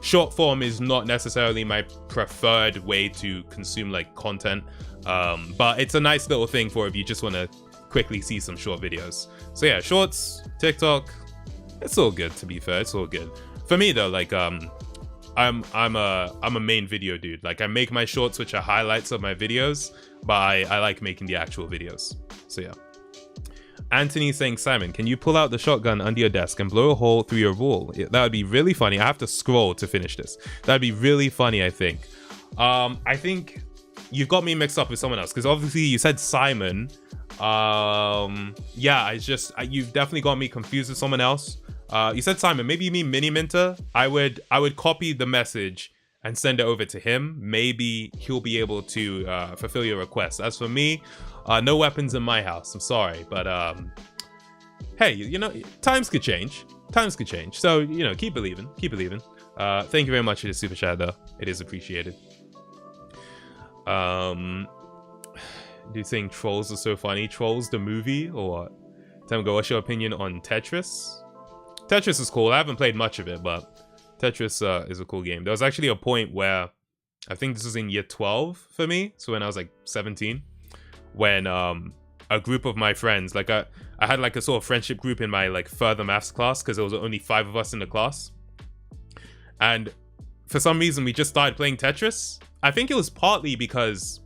short form is not necessarily my preferred way to consume like content, but it's a nice little thing for if you just want to quickly see some short videos. So yeah, Shorts, TikTok, it's all good, to be fair. It's all good for me though. Like I'm a main video dude. Like I make my shorts, which are highlights of my videos, but I like making the actual videos. So yeah. Anthony saying, Simon, can you pull out the shotgun under your desk and blow a hole through your wall? That would be really funny. I have to scroll to finish this. That'd be really funny, I think. I think you've got me mixed up with someone else, because obviously you said Simon. Yeah, you've definitely got me confused with someone else. You said Simon, maybe you mean Mini Minter. I would copy the message and send it over to him. Maybe he'll be able to fulfill your request. As for me, no weapons in my house. I'm sorry, but hey, you know, times could change. Times could change. So, you know, keep believing. Keep believing. Thank you very much for the super chat, though. It is appreciated. Do you think Trolls are so funny? Trolls the movie or what? Tamgo, what's your opinion on Tetris? Tetris is cool. I haven't played much of it, but Tetris is a cool game. There was actually a point where, I think this was in year 12 for me, so when I was like 17, when a group of my friends, like I had like a sort of friendship group in my like further maths class, because there was only 5 of us in the class, and for some reason we just started playing Tetris. I think it was partly because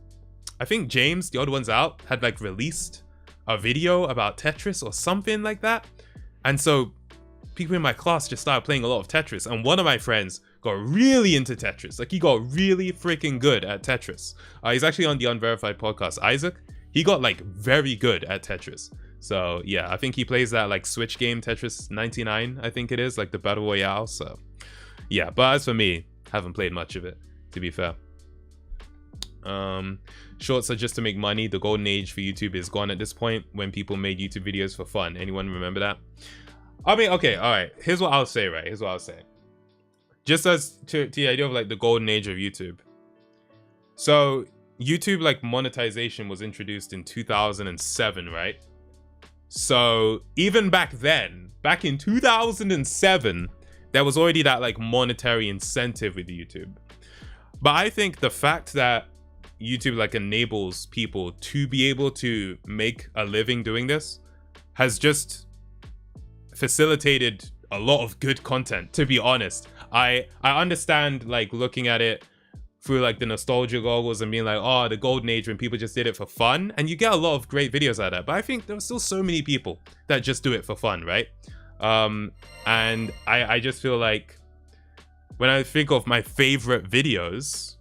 I think James, the odd ones out, had like released a video about Tetris or something like that, and so people in my class just started playing a lot of Tetris, and one of my friends got really into Tetris. Like, he got really freaking good at Tetris. He's actually on the Unverified podcast, Isaac. He got like very good at Tetris. So yeah, I think he plays that like Switch game, Tetris 99, I think it is, like the Battle Royale. So yeah, but as for me, haven't played much of it, to be fair. Shorts are just to make money. The golden age for YouTube is gone at this point, when people made YouTube videos for fun. Anyone remember that? I mean, okay, all right. Here's what I'll say, right? Here's what I'll say. Just as to the idea of like the golden age of YouTube. So YouTube like monetization was introduced in 2007, right? So even back then, back in 2007, there was already that like monetary incentive with YouTube. But I think the fact that YouTube like enables people to be able to make a living doing this has just facilitated a lot of good content, to be honest. I understand like looking at it through like the nostalgia goggles and being like, oh, the golden age when people just did it for fun, and you get a lot of great videos out of that, but I think there were still so many people that just do it for fun, right? And I just feel like when I think of my favorite videos,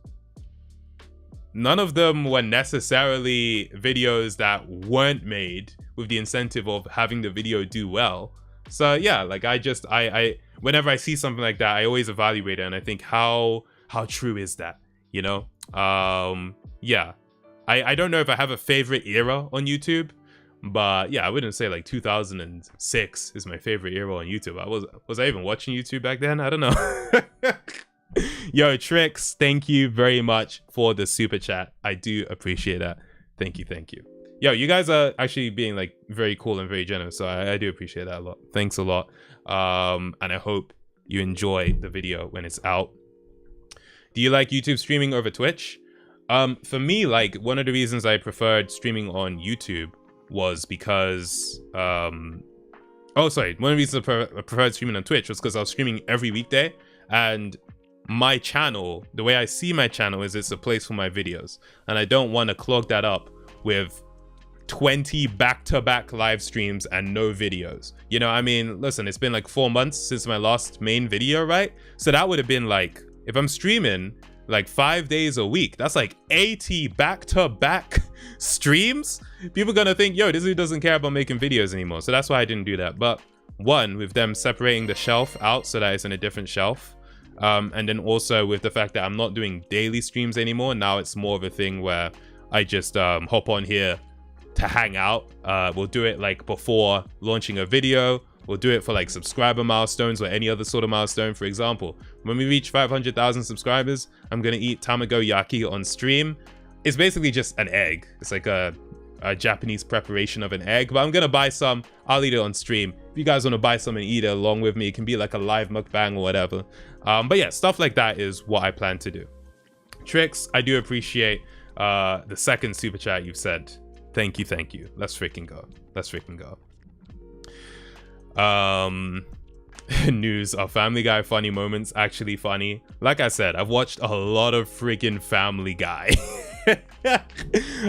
none of them were necessarily videos that weren't made with the incentive of having the video do well. So yeah, like I whenever I see something like that, I always evaluate it and I think how true is that, you know? Yeah, I don't know if I have a favorite era on YouTube, but yeah, I wouldn't say like 2006 is my favorite era on YouTube. Was I even watching YouTube back then? I don't know. Yo, Trix, thank you very much for the super chat. I do appreciate that. Thank you. Yo, you guys are actually being like very cool and very generous, so I do appreciate that a lot. Thanks a lot. And I hope you enjoy the video when it's out. Do you like YouTube streaming over Twitch? For me, like one of the reasons I preferred streaming on YouTube was because one of the reasons I preferred streaming on Twitch was because I was streaming every weekday, and my channel, the way I see my channel is it's a place for my videos, and I don't want to clog that up with 20 back-to-back live streams and no videos. You know, I mean, listen, it's been like 4 months since my last main video, right? So that would have been like, if I'm streaming like 5 days a week, that's like 80 back-to-back streams. People are gonna think, yo, this dude doesn't care about making videos anymore. So that's why I didn't do that. But one, with them separating the shelf out so that it's in a different shelf, and then also with the fact that I'm not doing daily streams anymore, now it's more of a thing where I just hop on here to hang out. We'll do it like before launching a video. We'll do it for like subscriber milestones or any other sort of milestone. For example, when we reach 500,000 subscribers, I'm gonna eat tamago yaki on stream. It's basically just an egg. It's like a Japanese preparation of an egg, but I'm gonna buy some. I'll eat it on stream. If you guys want to buy some and eat it along with me, it can be like a live mukbang or whatever. But yeah, stuff like that is what I plan to do. Tricks, I do appreciate the second super chat you've said. Thank you. Let's freaking go. News, are Family Guy funny moments actually funny? Like I said, I've watched a lot of freaking Family Guy.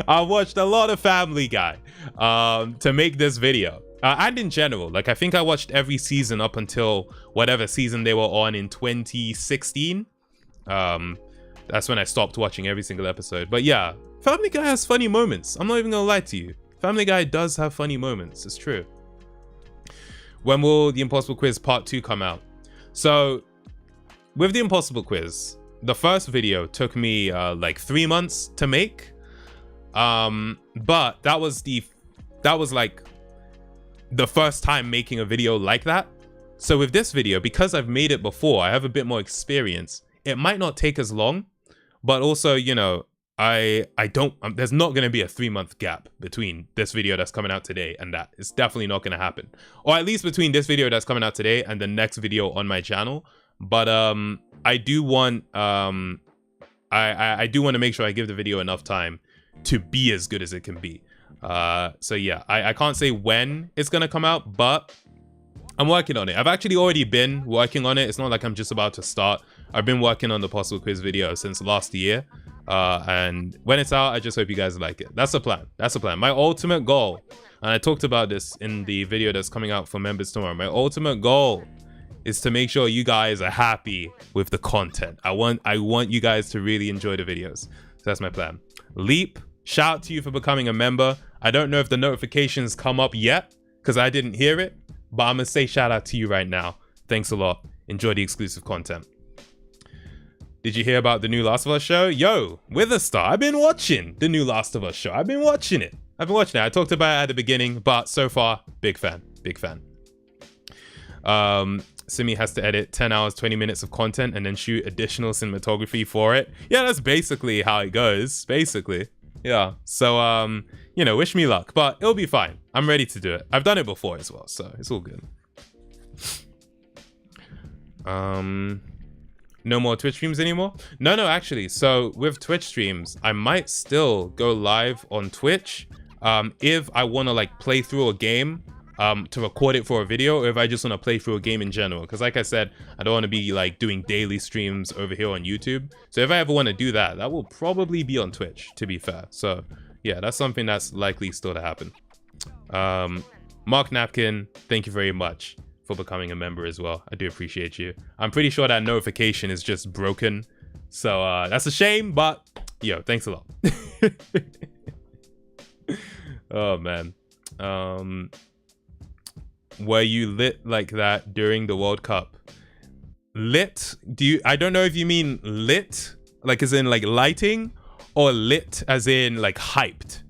I've watched a lot of Family Guy to make this video. And in general, like I think I watched every season up until whatever season they were on in 2016. That's when I stopped watching every single episode. But yeah, Family Guy has funny moments. I'm not even gonna lie to you. Family Guy does have funny moments. It's true. When will the Impossible Quiz Part 2 come out? So, with the Impossible Quiz, the first video took me like 3 months to make. But that was like the first time making a video like that. So with this video, because I've made it before, I have a bit more experience. It might not take as long, but also, you know, there's not going to be a 3-month gap between this video that's coming out today and that. It's definitely not going to happen. Or at least between this video that's coming out today and the next video on my channel. But I do want I do want to make sure I give the video enough time to be as good as it can be. So yeah, I can't say when it's going to come out, but I'm working on it. I've actually already been working on it. It's not like I'm just about to start. I've been working on the Possible Quiz video since last year. And when it's out, I just hope you guys like it. That's the plan. My ultimate goal, and I talked about this in the video that's coming out for members tomorrow. My ultimate goal is to make sure you guys are happy with the content. I want you guys to really enjoy the videos. So that's my plan. Leap, shout out to you for becoming a member. I don't know if the notifications come up yet because I didn't hear it, but I'm gonna say shout out to you right now. Thanks a lot. Enjoy the exclusive content. Did you hear about the new Last of Us show? Yo, Witherstar, I've been watching the new Last of Us show. I've been watching it. I talked about it at the beginning, but so far, big fan. Simi has to edit 10 hours, 20 minutes of content and then shoot additional cinematography for it. Yeah, that's basically how it goes. Basically. Yeah. So, you know, wish me luck, but it'll be fine. I'm ready to do it. I've done it before as well, so it's all good. No more Twitch streams anymore? No, actually. So with Twitch streams, I might still go live on Twitch if I want to like play through a game to record it for a video, or if I just want to play through a game in general. Because like I said, I don't want to be like doing daily streams over here on YouTube. So if I ever want to do that, that will probably be on Twitch, to be fair. So yeah, that's something that's likely still to happen. Mark Napkin, thank you very much for becoming a member as well. I do appreciate you. I'm pretty sure that notification is just broken. So that's a shame, but yo, thanks a lot. Oh man. Were you lit like that during the World Cup? Lit? I don't know if you mean lit, like as in like lighting, or lit as in like hyped.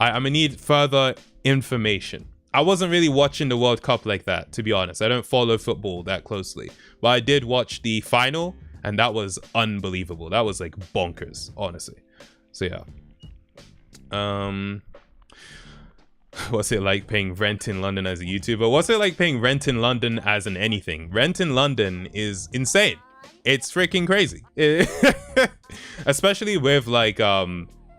I'm gonna need further information. I wasn't really watching the World Cup like that, to be honest. I don't follow football that closely. But I did watch the final, and that was unbelievable. That was like bonkers, honestly. So yeah. What's it like paying rent in London as a YouTuber? What's it like paying rent in London as an anything? Rent in London is insane. It's freaking crazy. Especially with like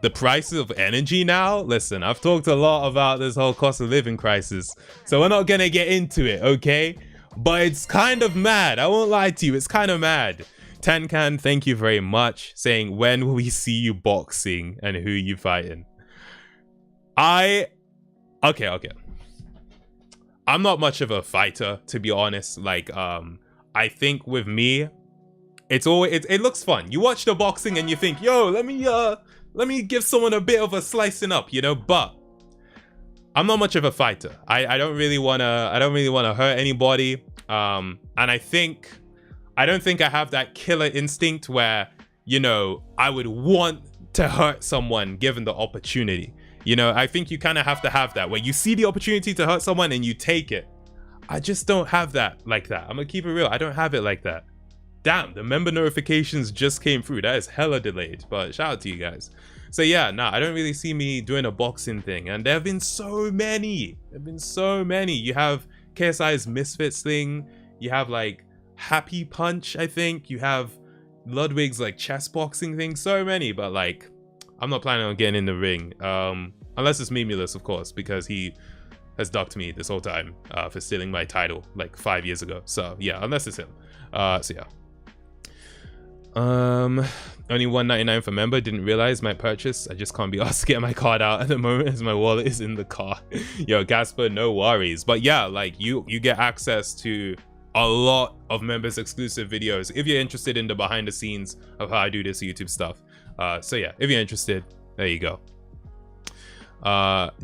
the prices of energy now. Listen, I've talked a lot about this whole cost of living crisis, so we're not gonna get into it, okay? But it's kind of mad. I won't lie to you, it's kind of mad. Tenkan, thank you very much, saying, when will we see you boxing and who you fighting? Okay. I'm not much of a fighter, to be honest. Like, I think with me, it looks fun. You watch the boxing and you think, yo, let me give someone a bit of a slicing up, you know. But I'm not much of a fighter. I don't really wanna hurt anybody. And I don't think I have that killer instinct where, you know, I would want to hurt someone given the opportunity. You know, I think you kind of have to have that where you see the opportunity to hurt someone and you take it. I just don't have that like that. I'm gonna keep it real. I don't have it like that. Damn, the member notifications just came through. That is hella delayed, but shout out to you guys. So yeah, nah, I don't really see me doing a boxing thing. And there have been so many. You have KSI's Misfits thing. You have like Happy Punch, I think. You have Ludwig's like chess boxing thing. So many, but like, I'm not planning on getting in the ring. Unless it's Mimulus, of course, because he has ducked me this whole time for stealing my title like 5 years ago. So yeah, unless it's him. So yeah. Only $1.99 for member. Didn't realize my purchase. I just can't be asked to get my card out at the moment as my wallet is in the car. Yo, Gasper, no worries. But yeah, like you get access to a lot of members exclusive videos if you're interested in the behind the scenes of how I do this YouTube stuff. So yeah, if you're interested, there you go.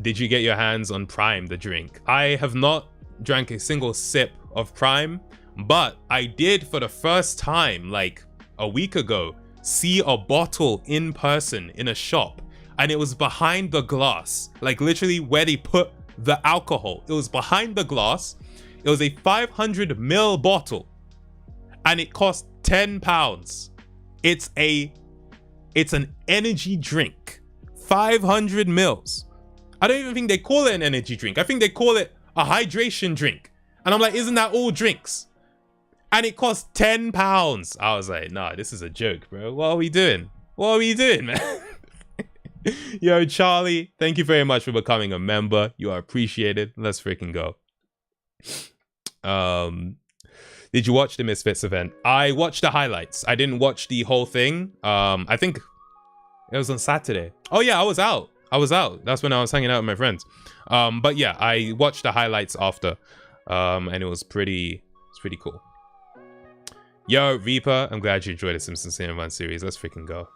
Did you get your hands on Prime, the drink? I have not drank a single sip of Prime, but I did for the first time like a week ago see a bottle in person in a shop, and it was behind the glass, like literally where they put the alcohol. It was behind the glass. It was a 500 ml bottle and it cost £10. It's an energy drink, 500 mils. I don't even think they call it an energy drink. I think they call it a hydration drink. And I'm like, isn't that all drinks? And it cost £10. I was like, nah, this is a joke, bro. What are we doing? What are we doing, man? Yo, Charlie, thank you very much for becoming a member. You are appreciated. Let's freaking go. Did you watch the Misfits event? I watched the highlights. I didn't watch the whole thing. I think it was on Saturday. Oh yeah, I was out. That's when I was hanging out with my friends. But yeah, I watched the highlights after. And it was pretty cool. Yo, Reaper, I'm glad you enjoyed the Simpsons Season 1 series. Let's freaking go.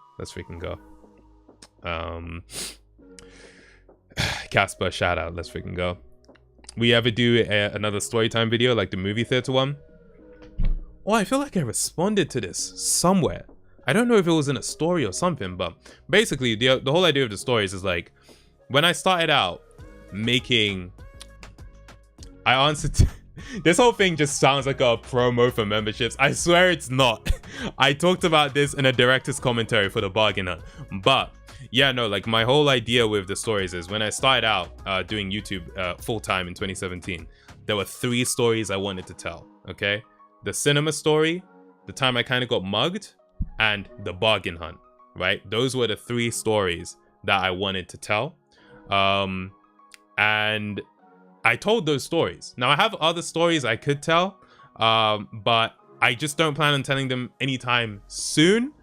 Casper, shout out. Let's freaking go. We ever do another storytime video like the movie theater one? Oh, I feel like I responded to this somewhere. I don't know if it was in a story or something, but basically the whole idea of the stories is like, when I started out making, I answered to, this whole thing just sounds like a promo for memberships. I swear it's not. I talked about this in a director's commentary for the Bargain Hunt, but yeah, no, like my whole idea with the stories is when I started out doing YouTube full-time in 2017, there were 3 stories I wanted to tell, okay? The cinema story, the time I kind of got mugged, and the Bargain Hunt, right? Those were the 3 stories that I wanted to tell. And I told those stories. Now I have other stories I could tell, but I just don't plan on telling them anytime soon.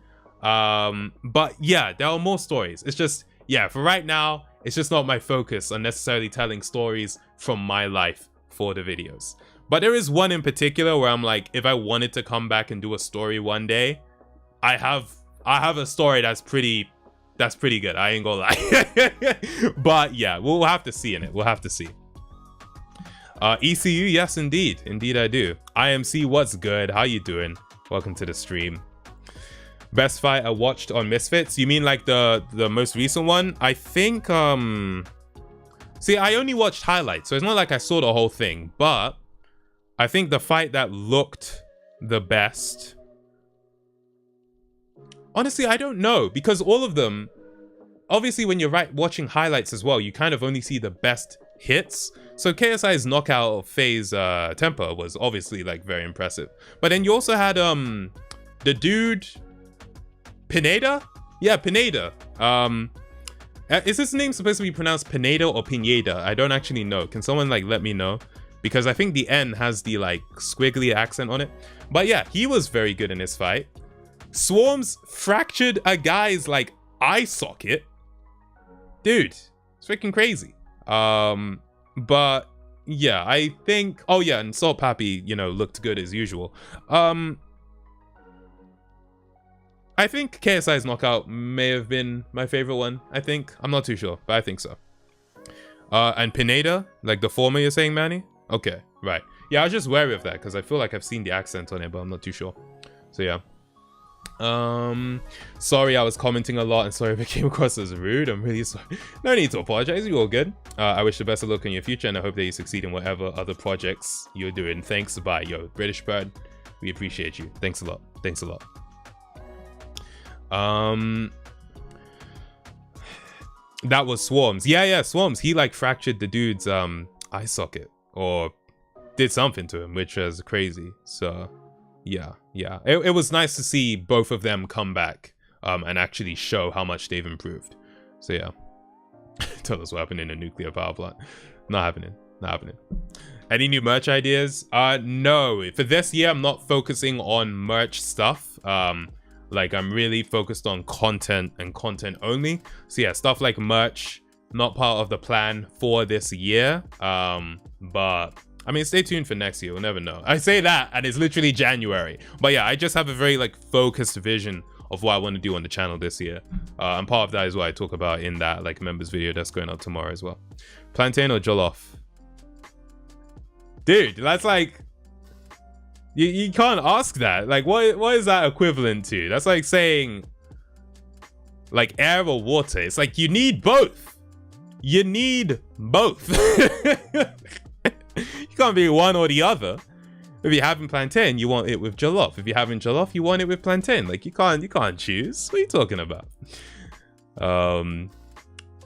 But yeah, there are more stories. It's just, yeah, for right now, it's just not my focus on necessarily telling stories from my life for the videos. But there is one in particular where I'm like, if I wanted to come back and do a story one day, I have a story that's pretty good. I ain't gonna lie. But yeah, we'll have to see in it. We'll have to see. ECU, yes, indeed. Indeed, I do. IMC, what's good? How you doing? Welcome to the stream. Best fight I watched on Misfits? You mean like the most recent one? I think, see, I only watched highlights, so it's not like I saw the whole thing, but I think the fight that looked the best... Honestly, I don't know, because all of them, obviously when you're watching highlights as well, you kind of only see the best hits. So KSI's knockout of FaZe Temper was obviously like very impressive. But then you also had the dude Pineda? Yeah, Pineda. Is his name supposed to be pronounced Pineda or Pineda? I don't actually know. Can someone like let me know? Because I think the N has the like squiggly accent on it. But yeah, he was very good in this fight. Swarms fractured a guy's like eye socket. Dude, it's freaking crazy. But yeah, I think, oh yeah, and Salt Pappy, you know, looked good as usual. I think KSI's knockout may have been my favorite one. I think, I'm not too sure, but I think so. And Pineda, like the former you're saying, Manny? Okay, right. Yeah, I was just wary of that because I feel like I've seen the accent on it, but I'm not too sure. So yeah. Sorry I was commenting a lot and sorry if it came across as rude. I'm really sorry. No need to apologize, you're all good. I wish the best of luck in your future and I hope that you succeed in whatever other projects you're doing. Thanks, bye. Yo, British Bird, we appreciate you. Thanks a lot. Thanks a lot. That was Swarms. Yeah, Swarms. He like fractured the dude's eye socket or did something to him, which was crazy. So yeah. It was nice to see both of them come back and actually show how much they've improved. So yeah. Tell us what happened in a nuclear power plant. Not happening. Any new merch ideas? No. For this year, I'm not focusing on merch stuff. Like I'm really focused on content and content only. So yeah, stuff like merch, not part of the plan for this year. But I mean, stay tuned for next year. We'll never know. I say that and it's literally January. But yeah, I just have a very like focused vision of what I want to do on the channel this year. And part of that is what I talk about in that like members video that's going up tomorrow as well. Plantain or jollof? Dude, that's like... You can't ask that. Like, what is that equivalent to? That's like saying, like, air or water. It's like, you need both. You need both. You can't be one or the other. If you're having plantain, you want it with jollof. If you're having jollof, you want it with plantain. Like, you can't choose. What are you talking about?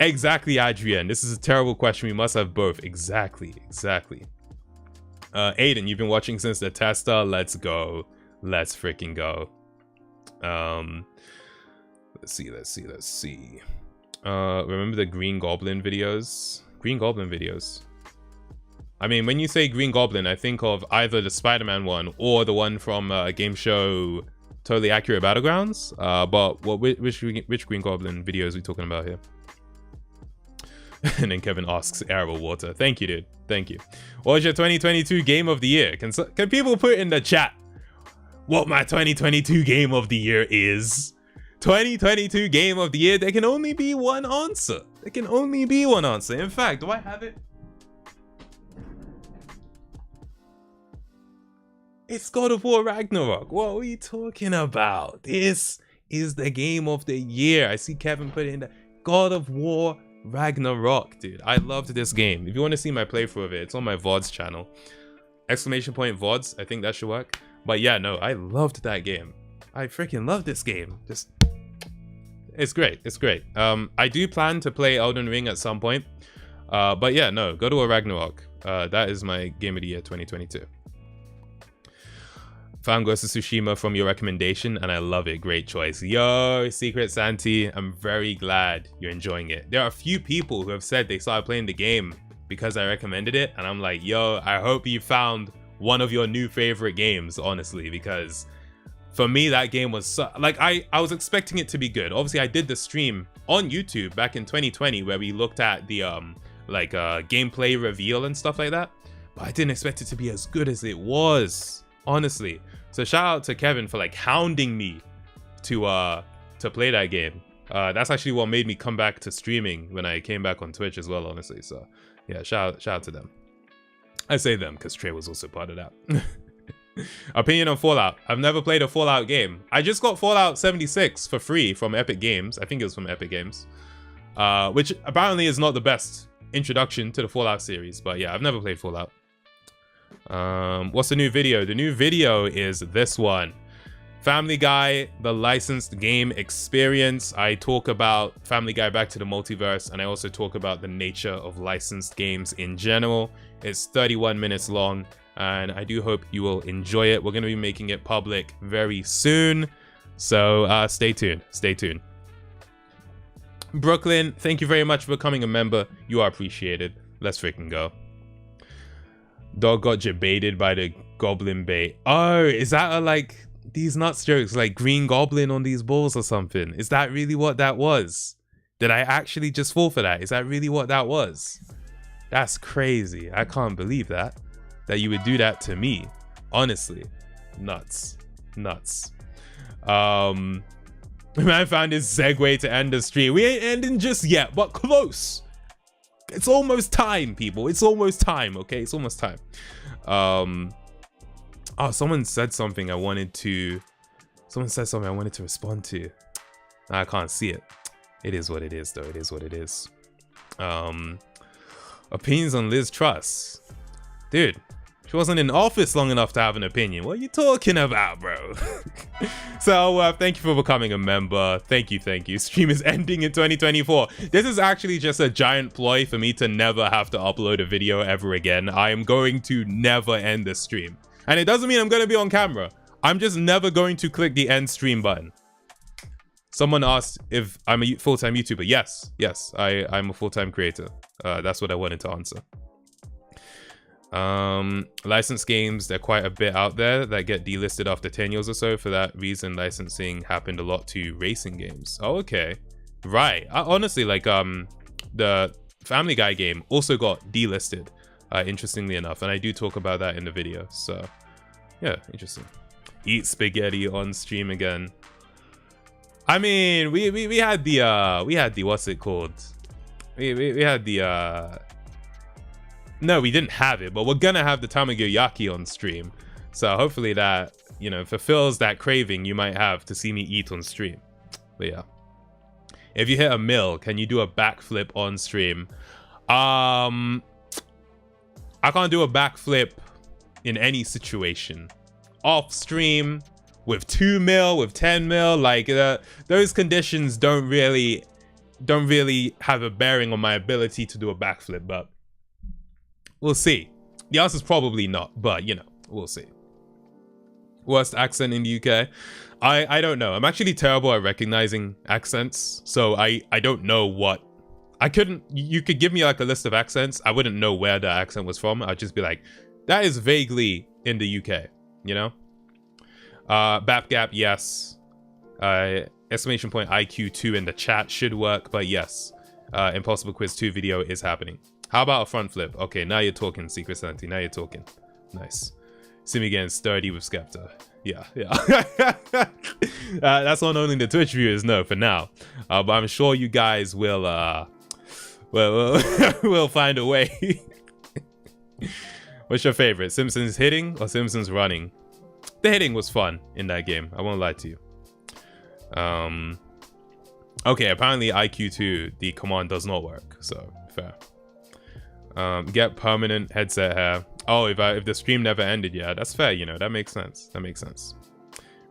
Exactly, Adrienne. This is a terrible question. We must have both. Exactly. Aiden, you've been watching since the tester. Let's go. Let's freaking go. Let's see. Remember the Green Goblin videos? I mean, when you say Green Goblin, I think of either the Spider-Man one or the one from game show Totally Accurate Battlegrounds. But which Green Goblin videos are we talking about here? And then Kevin asks, air or water? Thank you, dude. Thank you. What was your 2022 game of the year? Can people put in the chat what my 2022 game of the year is? 2022 game of the year. There can only be one answer. In fact, do I have it? It's God of War Ragnarok. What are we talking about? This is the game of the year. I see Kevin put it in the God of War Ragnarok, dude. I loved this game. If you want to see my playthrough of it, it's on my VODs channel. Exclamation point VODs. I think that should work. But yeah, no, I loved that game. I freaking love this game. It's great. I do plan to play Elden Ring at some point. But yeah, no, God of War Ragnarok. That is my game of the year 2022. Found Ghost of Tsushima from your recommendation and I love it. Great choice. Yo, Secret Santi, I'm very glad you're enjoying it. There are a few people who have said they started playing the game because I recommended it, and I'm like, yo, I hope you found one of your new favorite games, honestly, because for me that game was like I was expecting it to be good. Obviously I did the stream on YouTube back in 2020 where we looked at the gameplay reveal and stuff like that, but I didn't expect it to be as good as it was, honestly. So shout out to Kevin for like hounding me to play that game. That's actually what made me come back to streaming when I came back on Twitch as well, honestly. So yeah, shout out to them. I say them because Trey was also part of that. Opinion on Fallout. I've never played a Fallout game. I just got Fallout 76 for free from Epic Games. I think it was from Epic Games. Which apparently is not the best introduction to the Fallout series. But yeah, I've never played Fallout. What's the new video? The new video is this one. Family Guy, the licensed game experience. I talk about Family Guy Back to the Multiverse, and I also talk about the nature of licensed games in general. It's 31 minutes long, and I do hope you will enjoy it. We're going to be making it public very soon, so stay tuned. Brooklyn, thank you very much for becoming a member. You are appreciated. Let's freaking go. Dog got jebaited by the goblin bait. Oh, is that a, like, these nuts jokes, like Green Goblin on these balls or something? Is that really what that was? Did I actually just fall for that? Is that really what that was? That's crazy. I can't believe that you would do that to me. Honestly, nuts. Man found his segue to end the stream. We ain't ending just yet, but close. It's almost time, people. It's almost time, okay? It's almost time. Oh, someone said something I wanted to respond to. I can't see it. It is what it is, though. It is what it is. Opinions on Liz Truss. Dude, she wasn't in office long enough to have an opinion. What are you talking about, bro? So, thank you for becoming a member. Thank you. Stream is ending in 2024. This is actually just a giant ploy for me to never have to upload a video ever again. I am going to never end the stream. And it doesn't mean I'm going to be on camera. I'm just never going to click the end stream button. Someone asked if I'm a full-time YouTuber. Yes, I'm a full-time creator. That's what I wanted to answer. Licensed games, there are quite a bit out there that get delisted after 10 years or so. For that reason, licensing happened a lot to racing games. Oh, okay. Right. Honestly, like, the Family Guy game also got delisted, interestingly enough. And I do talk about that in the video. So, yeah, interesting. Eat spaghetti on stream again. I mean, we had the what's it called? We had the no, we didn't have it, but we're gonna have the tamagoyaki on stream. So hopefully that, you know, fulfills that craving you might have to see me eat on stream. But yeah. If you hit a mill, can you do a backflip on stream? I can't do a backflip in any situation. Off stream, with 2 mil, with 10 mil, like those conditions don't really have a bearing on my ability to do a backflip, but we'll see. The answer is probably not, but you know, we'll see. Worst accent in the UK? I don't know. I'm actually terrible at recognizing accents, so I don't know what. You could give me like a list of accents, I wouldn't know where the accent was from. I'd just be like, that is vaguely in the UK, you know? Bapgap, yes. Exclamation point IQ2 in the chat should work, but yes. Impossible Quiz 2 video is happening. How about a front flip? Okay, now you're talking, Secret Santi. Now you're talking. Nice. Simi getting sturdy with Skepta. Yeah. That's not only the Twitch viewers know for now. But I'm sure you guys will we'll find a way. What's your favorite? Simpsons hitting or Simpsons running? The hitting was fun in that game. I won't lie to you. Okay, apparently IQ2, the command does not work. So, fair. Get permanent headset hair. Oh, if the stream never ended, yeah, that's fair, you know, that makes sense. That makes sense.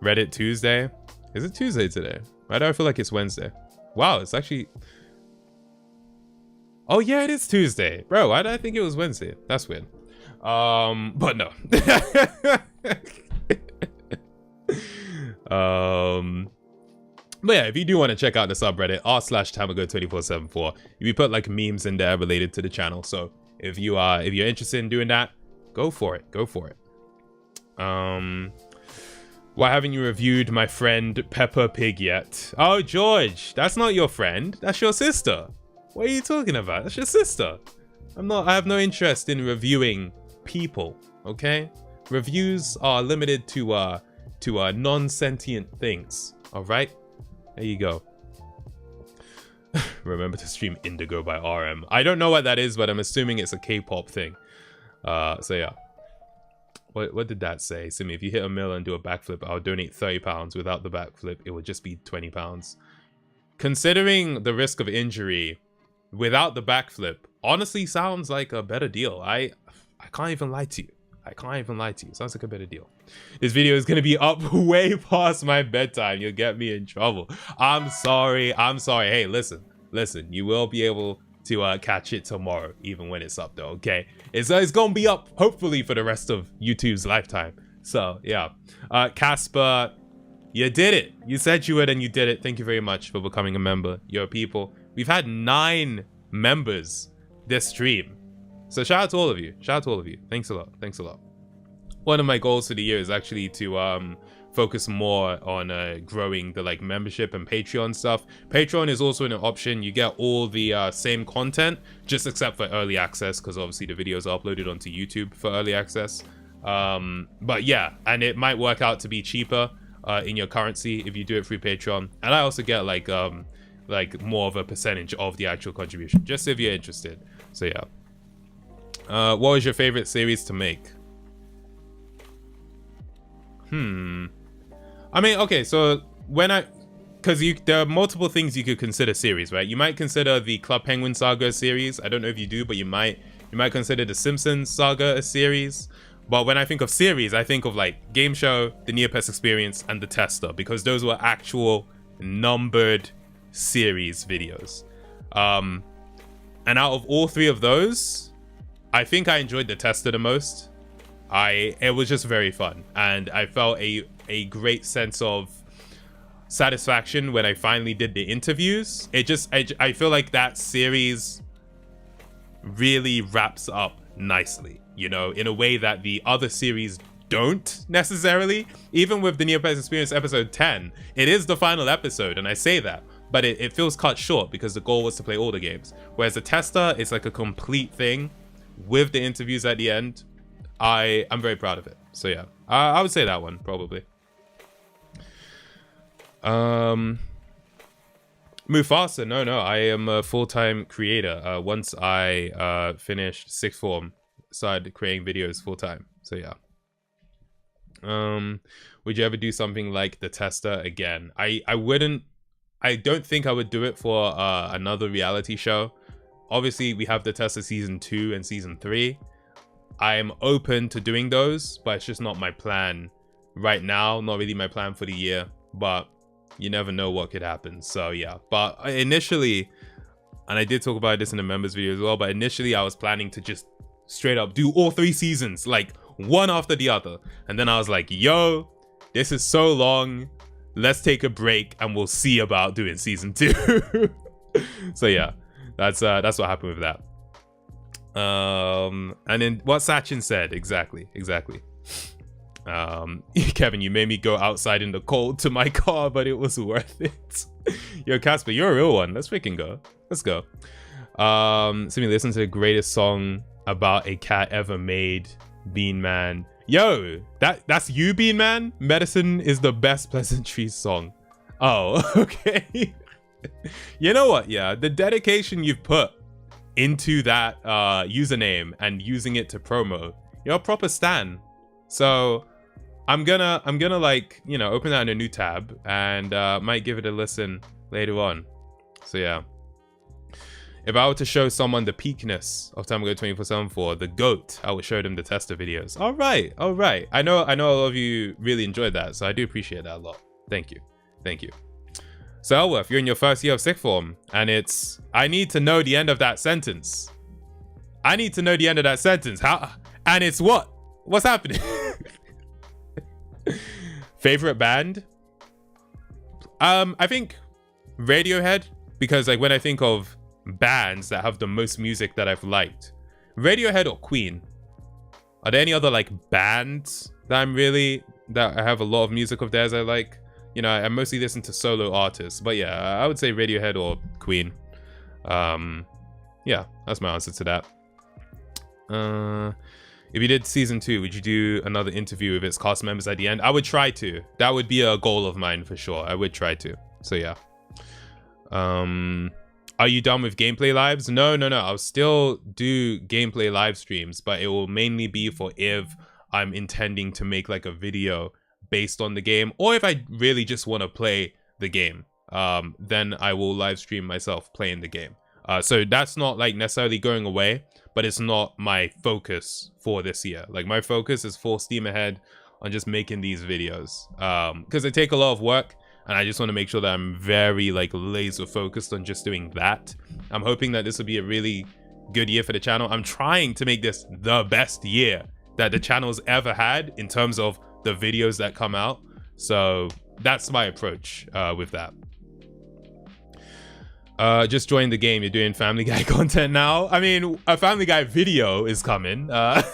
Reddit Tuesday. Is it Tuesday today? Why do I feel like it's Wednesday? Wow, it's actually... Oh, yeah, it is Tuesday. Bro, why did I think it was Wednesday? That's weird. But no. But yeah, if you do want to check out the subreddit, r/Tamago247 if you put like memes in there related to the channel. So if you're interested in doing that, go for it. Why haven't you reviewed my friend Peppa Pig yet? Oh, George, that's not your friend. That's your sister. What are you talking about? That's your sister. I have no interest in reviewing people, okay? Reviews are limited to non-sentient things, all right? There you go. Remember to stream Indigo by RM. I don't know what that is, but I'm assuming it's a K-pop thing. So yeah. What did that say? Simi, if you hit a mill and do a backflip, I'll donate £30. Without the backflip, it would just be £20. Considering the risk of injury, without the backflip, honestly sounds like a better deal. I can't even lie to you. Sounds like a better deal. This video is gonna be up way past my bedtime. You'll get me in trouble. I'm sorry. Hey, listen. You will be able to catch it tomorrow, even when it's up though, okay? It's gonna be up, hopefully, for the rest of YouTube's lifetime. So, yeah. Casper, you did it. You said you would and you did it. Thank you very much for becoming a member. You're people. We've had 9 members this stream. So shout out to all of you. Shout out to all of you. Thanks a lot. Thanks a lot. One of my goals for the year is actually to focus more on growing the like membership and Patreon stuff. Patreon is also an option. You get all the same content, just except for early access, because obviously the videos are uploaded onto YouTube for early access. But yeah, and it might work out to be cheaper in your currency if you do it through Patreon. And I also get like more of a percentage of the actual contribution, just if you're interested. So yeah. What was your favorite series to make? I mean, okay, so because there are multiple things you could consider series, right? You might consider the Club Penguin saga a series. I don't know if you do, but you might consider the Simpsons saga a series. But when I think of series, I think of like Game Show, the Neopets Experience, and the Tester, because those were actual numbered series videos. And out of all 3 of those, I think I enjoyed the Tester the most. It was just very fun, and I felt a great sense of satisfaction when I finally did the interviews. I feel like that series really wraps up nicely, you know, in a way that the other series don't necessarily. Even with the Neopets Experience episode 10, it is the final episode, and I say that, but it feels cut short because the goal was to play all the games. Whereas the Tester is like a complete thing with the interviews at the end. I'm very proud of it. So yeah, I would say that one probably. Mufasa, no, I am a full-time creator. Once I finished sixth form, started creating videos full-time. So yeah. Would you ever do something like the Tester again? I don't think I would do it for another reality show. Obviously, we have the Tester season 2 and season 3. I am open to doing those, but it's just not my plan right now. Not really my plan for the year, but you never know what could happen. So yeah, but initially, and I did talk about this in the members video as well, but initially I was planning to just straight up do all 3 seasons, like one after the other. And then I was like, yo, this is so long. Let's take a break and we'll see about doing season 2. So yeah, that's what happened with that. And then what Sachin said, exactly. Kevin, you made me go outside in the cold to my car, but it was worth it. Yo, Casper, you're a real one. Let's freaking go. Let's go. Simi, listen to the greatest song about a cat ever made, Bean Man. Yo, that's you, Bean Man? Medicine is the best pleasantries song. Oh, okay. You know what? Yeah, the dedication you've put into that username and using it to promo, you're a proper stan. So I'm gonna like, you know, open that in a new tab and might give it a listen later on. So yeah, if I were to show someone the peakness of Tamago 24/7 for the GOAT, I would show them the Tester videos. All right. I know a lot of you really enjoyed that, so I do appreciate that a lot. Thank you. So Elworth, you're in your first year of sixth form, and I need to know the end of that sentence. How? And it's what? What's happening? Favorite band? I think Radiohead, because like when I think of bands that have the most music that I've liked, Radiohead or Queen. Are there any other like bands that I have a lot of music of theirs I like? You know, I mostly listen to solo artists, but yeah, I would say Radiohead or Queen. Yeah, that's my answer to that. If you did season 2, would you do another interview with its cast members at the end? I would try to. That would be a goal of mine for sure. I would try to. So yeah. Are you done with gameplay lives? No. I'll still do gameplay live streams, but it will mainly be for if I'm intending to make like a video based on the game, or if I really just want to play the game, then I will live stream myself playing the game. So that's not like necessarily going away, but it's not my focus for this year. Like my focus is full steam ahead on just making these videos, because they take a lot of work, and I just want to make sure that I'm very like laser focused on just doing that. I'm hoping that this will be a really good year for the channel. I'm trying to make this the best year that the channel's ever had in terms of the videos that come out. So that's my approach with that. Just join the game. You're doing Family Guy content now. I mean, a Family Guy video is coming. But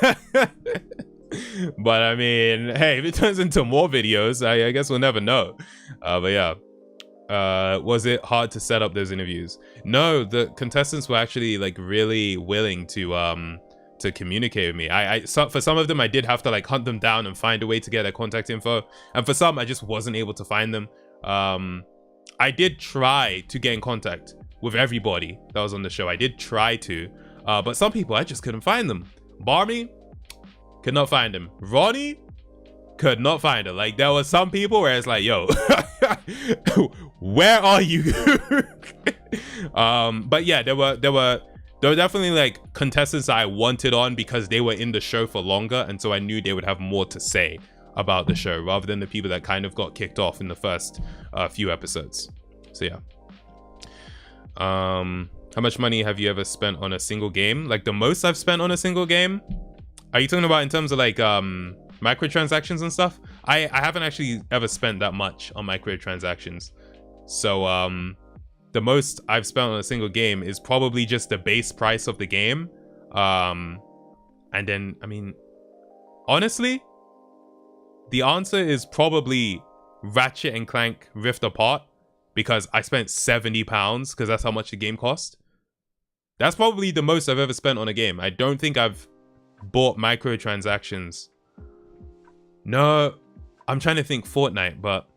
I mean, hey, if it turns into more videos, I guess we'll never know. But yeah. Was it hard to set up those interviews? No, the contestants were actually like really willing to communicate with me. For some of them, I did have to like hunt them down and find a way to get their contact info. And for some, I just wasn't able to find them. I did try to get in contact with everybody that was on the show. I did try to, but some people, I just couldn't find them. Barney, could not find him. Ronnie, could not find her. Like, there was some people where it's like, yo, where are you? But yeah, there were definitely like contestants that I wanted on because they were in the show for longer, and so I knew they would have more to say about the show rather than the people that kind of got kicked off in the first few episodes. So yeah. How much money have you ever spent on a single game? Like the most I've spent on a single game? Are you talking about in terms of like microtransactions and stuff? I haven't actually ever spent that much on microtransactions. So the most I've spent on a single game is probably just the base price of the game. And then, I mean, honestly, the answer is probably Ratchet and Clank Rift Apart, because I spent £70 because that's how much the game cost. That's probably the most I've ever spent on a game. I don't think I've bought microtransactions. No, I'm trying to think Fortnite, but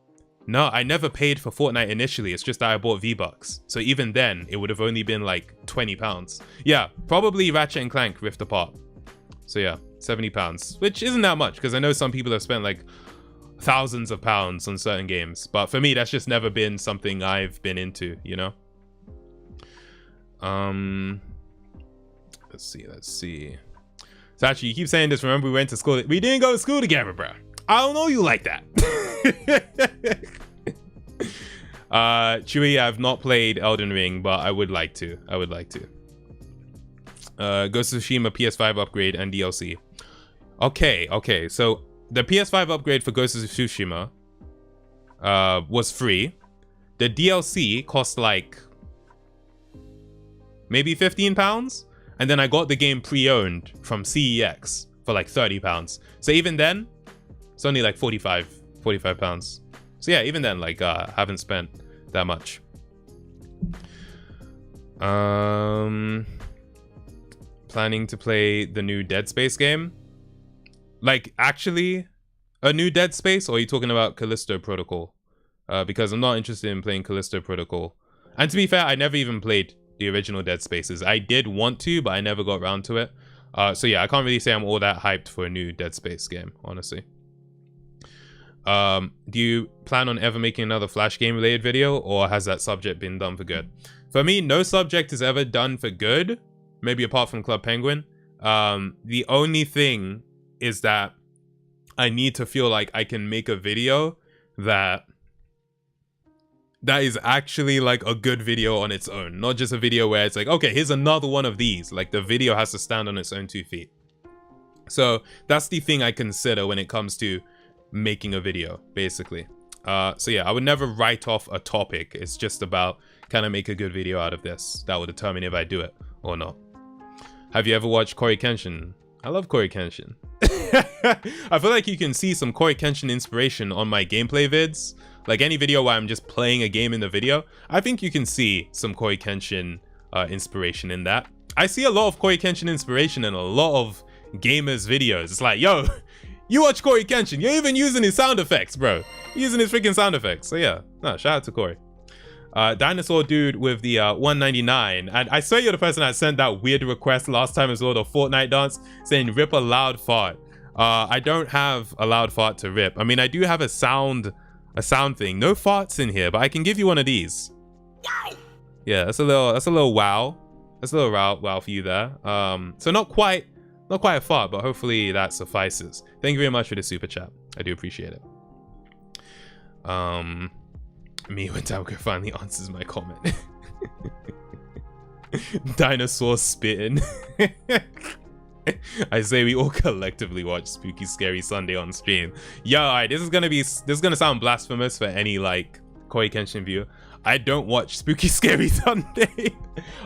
no, I never paid for Fortnite initially. It's just that I bought V-Bucks. So even then, it would have only been like £20. Yeah, probably Ratchet and Clank Rift Apart. So yeah, £70, which isn't that much because I know some people have spent like thousands of pounds on certain games. But for me, that's just never been something I've been into, you know? Let's see. So actually, you keep saying this. Remember, we went to school. We didn't go to school together, bro. I don't know you like that. Chewy, I've not played Elden Ring, but I would like to. Ghost of Tsushima PS5 upgrade and DLC. Okay. So the PS5 upgrade for Ghost of Tsushima was free. The DLC cost like maybe £15. And then I got the game pre-owned from CEX for like £30. So even then, it's only like £45. So yeah, even then, like, haven't spent that much. Planning to play the new Dead Space game? Like, actually, a new Dead Space? Or are you talking about Callisto Protocol? Because I'm not interested in playing Callisto Protocol. And to be fair, I never even played the original Dead Spaces. I did want to, but I never got around to it. So yeah, I can't really say I'm all that hyped for a new Dead Space game, honestly. Do you plan on ever making another Flash game related video, or has that subject been done for good? For me, no subject is ever done for good, maybe apart from Club Penguin. The only thing is that I need to feel like I can make a video that is actually like a good video on its own, not just a video where it's like, okay, here's another one of these. Like, the video has to stand on its own 2 feet. So that's the thing I consider when it comes to making a video, basically. So yeah, I would never write off a topic. It's just about, can I make a good video out of this? That will determine if I do it or not. Have you ever watched Corey Kenshin? I love Corey Kenshin. I feel like you can see some Corey Kenshin inspiration on my gameplay vids. Like any video where I'm just playing a game in the video, I think you can see some Corey Kenshin inspiration in that. I see a lot of Corey Kenshin inspiration in a lot of gamers' videos. It's like, yo, you watch Corey Kenshin, you're even using his sound effects, bro. You're using his freaking sound effects. So yeah, no, shout out to Corey. Dinosaur dude with the 199, and I swear you're the person that sent that weird request last time as well, the Fortnite dance, saying rip a loud fart. I don't have a loud fart to rip. I mean, I do have a sound thing. No farts in here, but I can give you one of these. Yeah, that's a little wow. That's a little wow for you there. So not quite a fart, but hopefully that suffices. Thank you very much for the super chat. I do appreciate it. Me when Talco finally answers my comment. Dinosaur spitting. I say we all collectively watch Spooky Scary Sunday on stream. Yo, alright, this is gonna sound blasphemous for any like Corey Kenshin viewer. I don't watch Spooky Scary Sunday.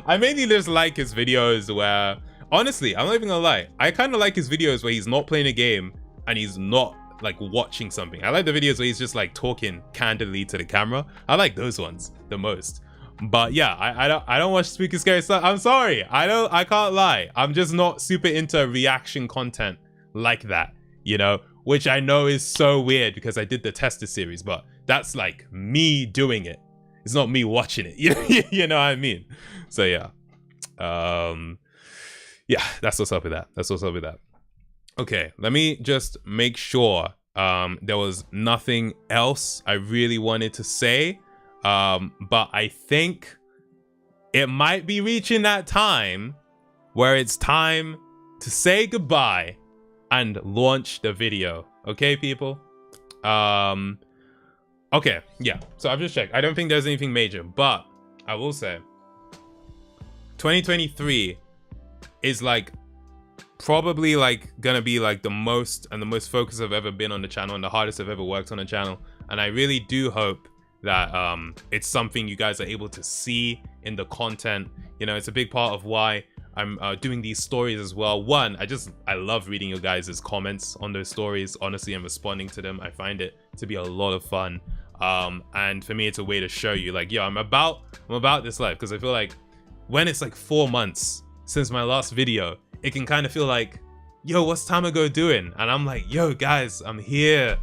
I mainly just like his videos where, honestly, I'm not even gonna lie, I kind of like his videos where he's not playing a game and he's not like watching something. I like the videos where he's just like talking candidly to the camera. I like those ones the most. But yeah, I don't watch Spooky Scary Sunday. I'm sorry, I can't lie. I'm just not super into reaction content like that, you know, which I know is so weird because I did the tester series, but that's like me doing it. It's not me watching it. You know what I mean? So yeah. Yeah, that's what's up with that. That's what's up with that. Okay, let me just make sure there was nothing else I really wanted to say. But I think it might be reaching that time where it's time to say goodbye and launch the video. Okay, people? Okay, yeah. So I've just checked. I don't think there's anything major, but I will say 2023 is like probably like gonna be like the most focused I've ever been on the channel and the hardest I've ever worked on the channel. And I really do hope that it's something you guys are able to see in the content. You know, it's a big part of why I'm doing these stories as well. One, I love reading your guys' comments on those stories, honestly, and responding to them. I find it to be a lot of fun. And for me, it's a way to show you like, yo, I'm about this life, because I feel like when it's like 4 months since my last video, it can kind of feel like, yo, what's Tamago doing? And I'm like, yo guys, I'm here.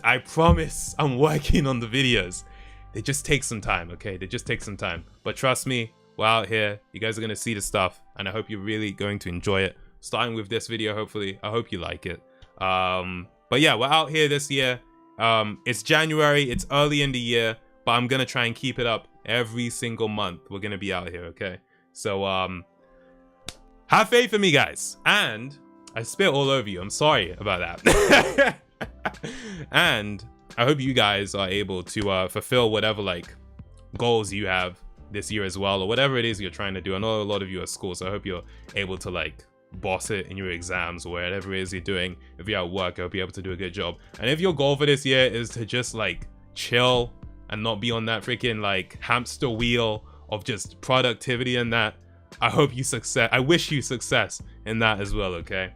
I promise I'm working on the videos. They just take some time, okay? They just take some time. But trust me, we're out here. You guys are going to see the stuff, and I hope you're really going to enjoy it. Starting with this video, hopefully. I hope you like it. But yeah, we're out here this year. It's January. It's early in the year, but I'm going to try and keep it up every single month. We're going to be out here, okay? So, have faith in me, guys. And I spit all over you. I'm sorry about that. And I hope you guys are able to fulfill whatever like goals you have this year as well, or whatever it is you're trying to do. I know a lot of you are at school, so I hope you're able to like boss it in your exams or whatever it is you're doing. If you're at work, I hope you're able to do a good job. And if your goal for this year is to just like chill and not be on that freaking like hamster wheel of just productivity and that, I hope you success. I wish you success in that as well, okay?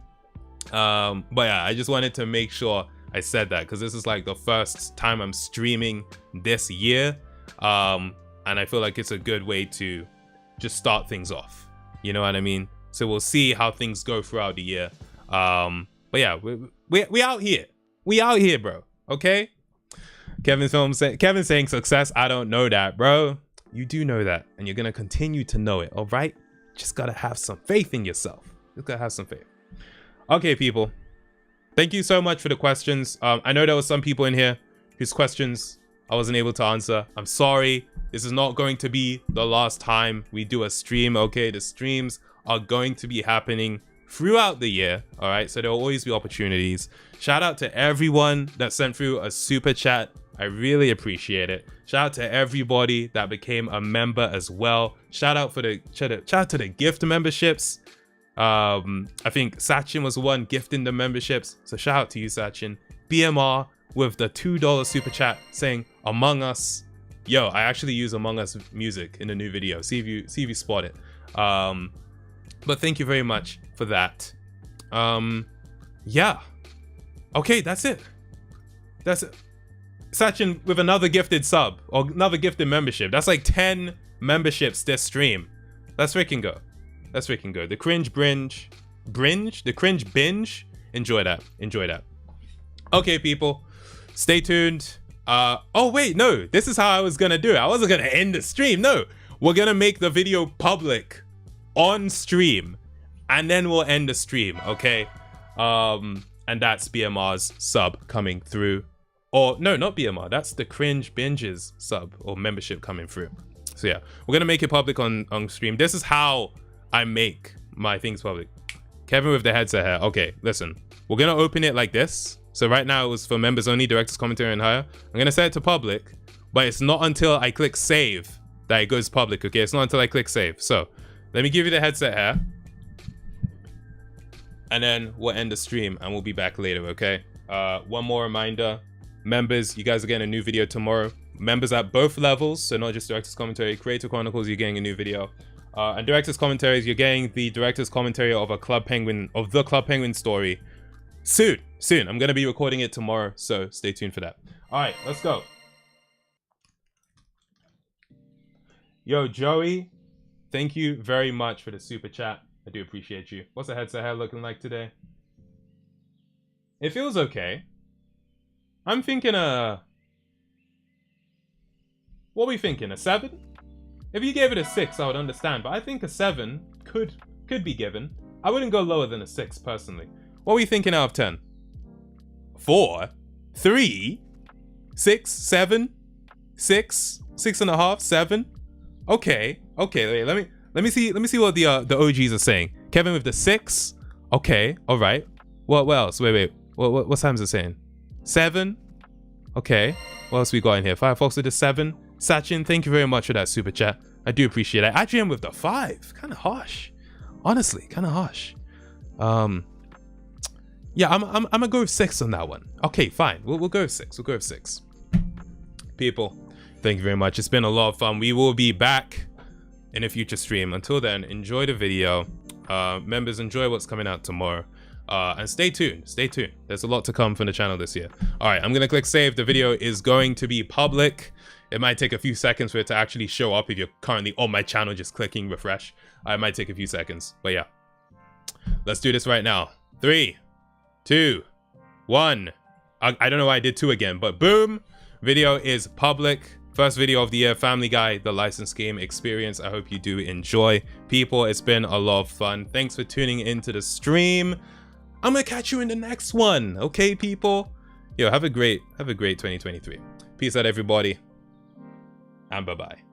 But yeah, I just wanted to make sure I said that because this is like the first time I'm streaming this year. And I feel like it's a good way to just start things off. You know what I mean? So we'll see how things go throughout the year. But yeah, we out here. We out here, bro. Okay? Kevin saying success. I don't know that, bro. You do know that. And you're going to continue to know it. All right? Just got to have some faith in yourself. Just got to have some faith. Okay, people. Thank you so much for the questions. I know there were some people in here whose questions I wasn't able to answer. I'm sorry. This is not going to be the last time we do a stream, okay? The streams are going to be happening throughout the year, all right? So there will always be opportunities. Shout out to everyone that sent through a super chat. I really appreciate it. Shout out to everybody that became a member as well. Shout out to the gift memberships. I think Sachin was the one gifting the memberships, so shout out to you, Sachin. BMR with the $2 super chat saying Among Us. Yo, I actually use Among Us music in the new video. See if you spot it. But thank you very much for that. Yeah. Okay, that's it. That's it. Sachin with another gifted sub or another gifted membership. That's like 10 memberships this stream. Let's freaking go. Let's freaking go. The cringe binge. The cringe binge. Enjoy that. Enjoy that. Okay, people. Stay tuned. Oh, wait. No. This is how I was going to do it. I wasn't going to end the stream. No. We're going to make the video public on stream. And then we'll end the stream. Okay? And that's BMR's sub coming through. Or, no, not BMR. That's the cringe binges sub or membership coming through. So, yeah. We're going to make it public on stream. This is how I make my things public. Kevin with the headset here. Okay, listen. We're going to open it like this. So right now it was for members only, director's commentary and higher. I'm going to set it to public, but it's not until I click save that it goes public, okay? It's not until I click save. So let me give you the headset here. And then we'll end the stream and we'll be back later, okay? One more reminder. Members, you guys are getting a new video tomorrow. members at both levels, so not just Director's Commentary. Creator Chronicles, you're getting a new video. And Director's Commentaries, you're getting the Director's Commentary of the Club Penguin story. Soon. I'm going to be recording it tomorrow, so stay tuned for that. All right, let's go. Yo, Joey, thank you very much for the super chat. I do appreciate you. What's the headset hair looking like today? It feels okay. I'm thinking what are we thinking, a 7? If you gave it a 6, I would understand, but I think a 7 could be given. I wouldn't go lower than a 6, personally. What are we thinking out of 10? 4? 3? 6? 7? 6? 6.5? 7? Okay. Wait, let me see what the OGs are saying. Kevin with the 6. Okay. All right. What else? Wait. What times is it saying? 7. Okay. What else we got in here? Firefox with the 7. Sachin, thank you very much for that super chat. I do appreciate it. Actually, I'm with the 5. Kind of harsh. Honestly, kind of harsh. Yeah, I'm gonna go with 6 on that one. Okay, fine. We'll go with 6. We'll go with 6. People, thank you very much. It's been a lot of fun. We will be back in a future stream. Until then, enjoy the video. Members, enjoy what's coming out tomorrow. And stay tuned. There's a lot to come from the channel this year. All right, I'm gonna click save. The video is going to be public. It might take a few seconds for it to actually show up if you're currently on my channel just clicking refresh. It might take a few seconds, but yeah. Let's do this right now. 3, 2, 1. I don't know why I did 2 again, but boom. Video is public. First video of the year, Family Guy, the license game experience. I hope you do enjoy. People, it's been a lot of fun. Thanks for tuning into the stream. I'm gonna catch you in the next one. Okay, people? Yo, have a great 2023. Peace out, everybody. And bye-bye.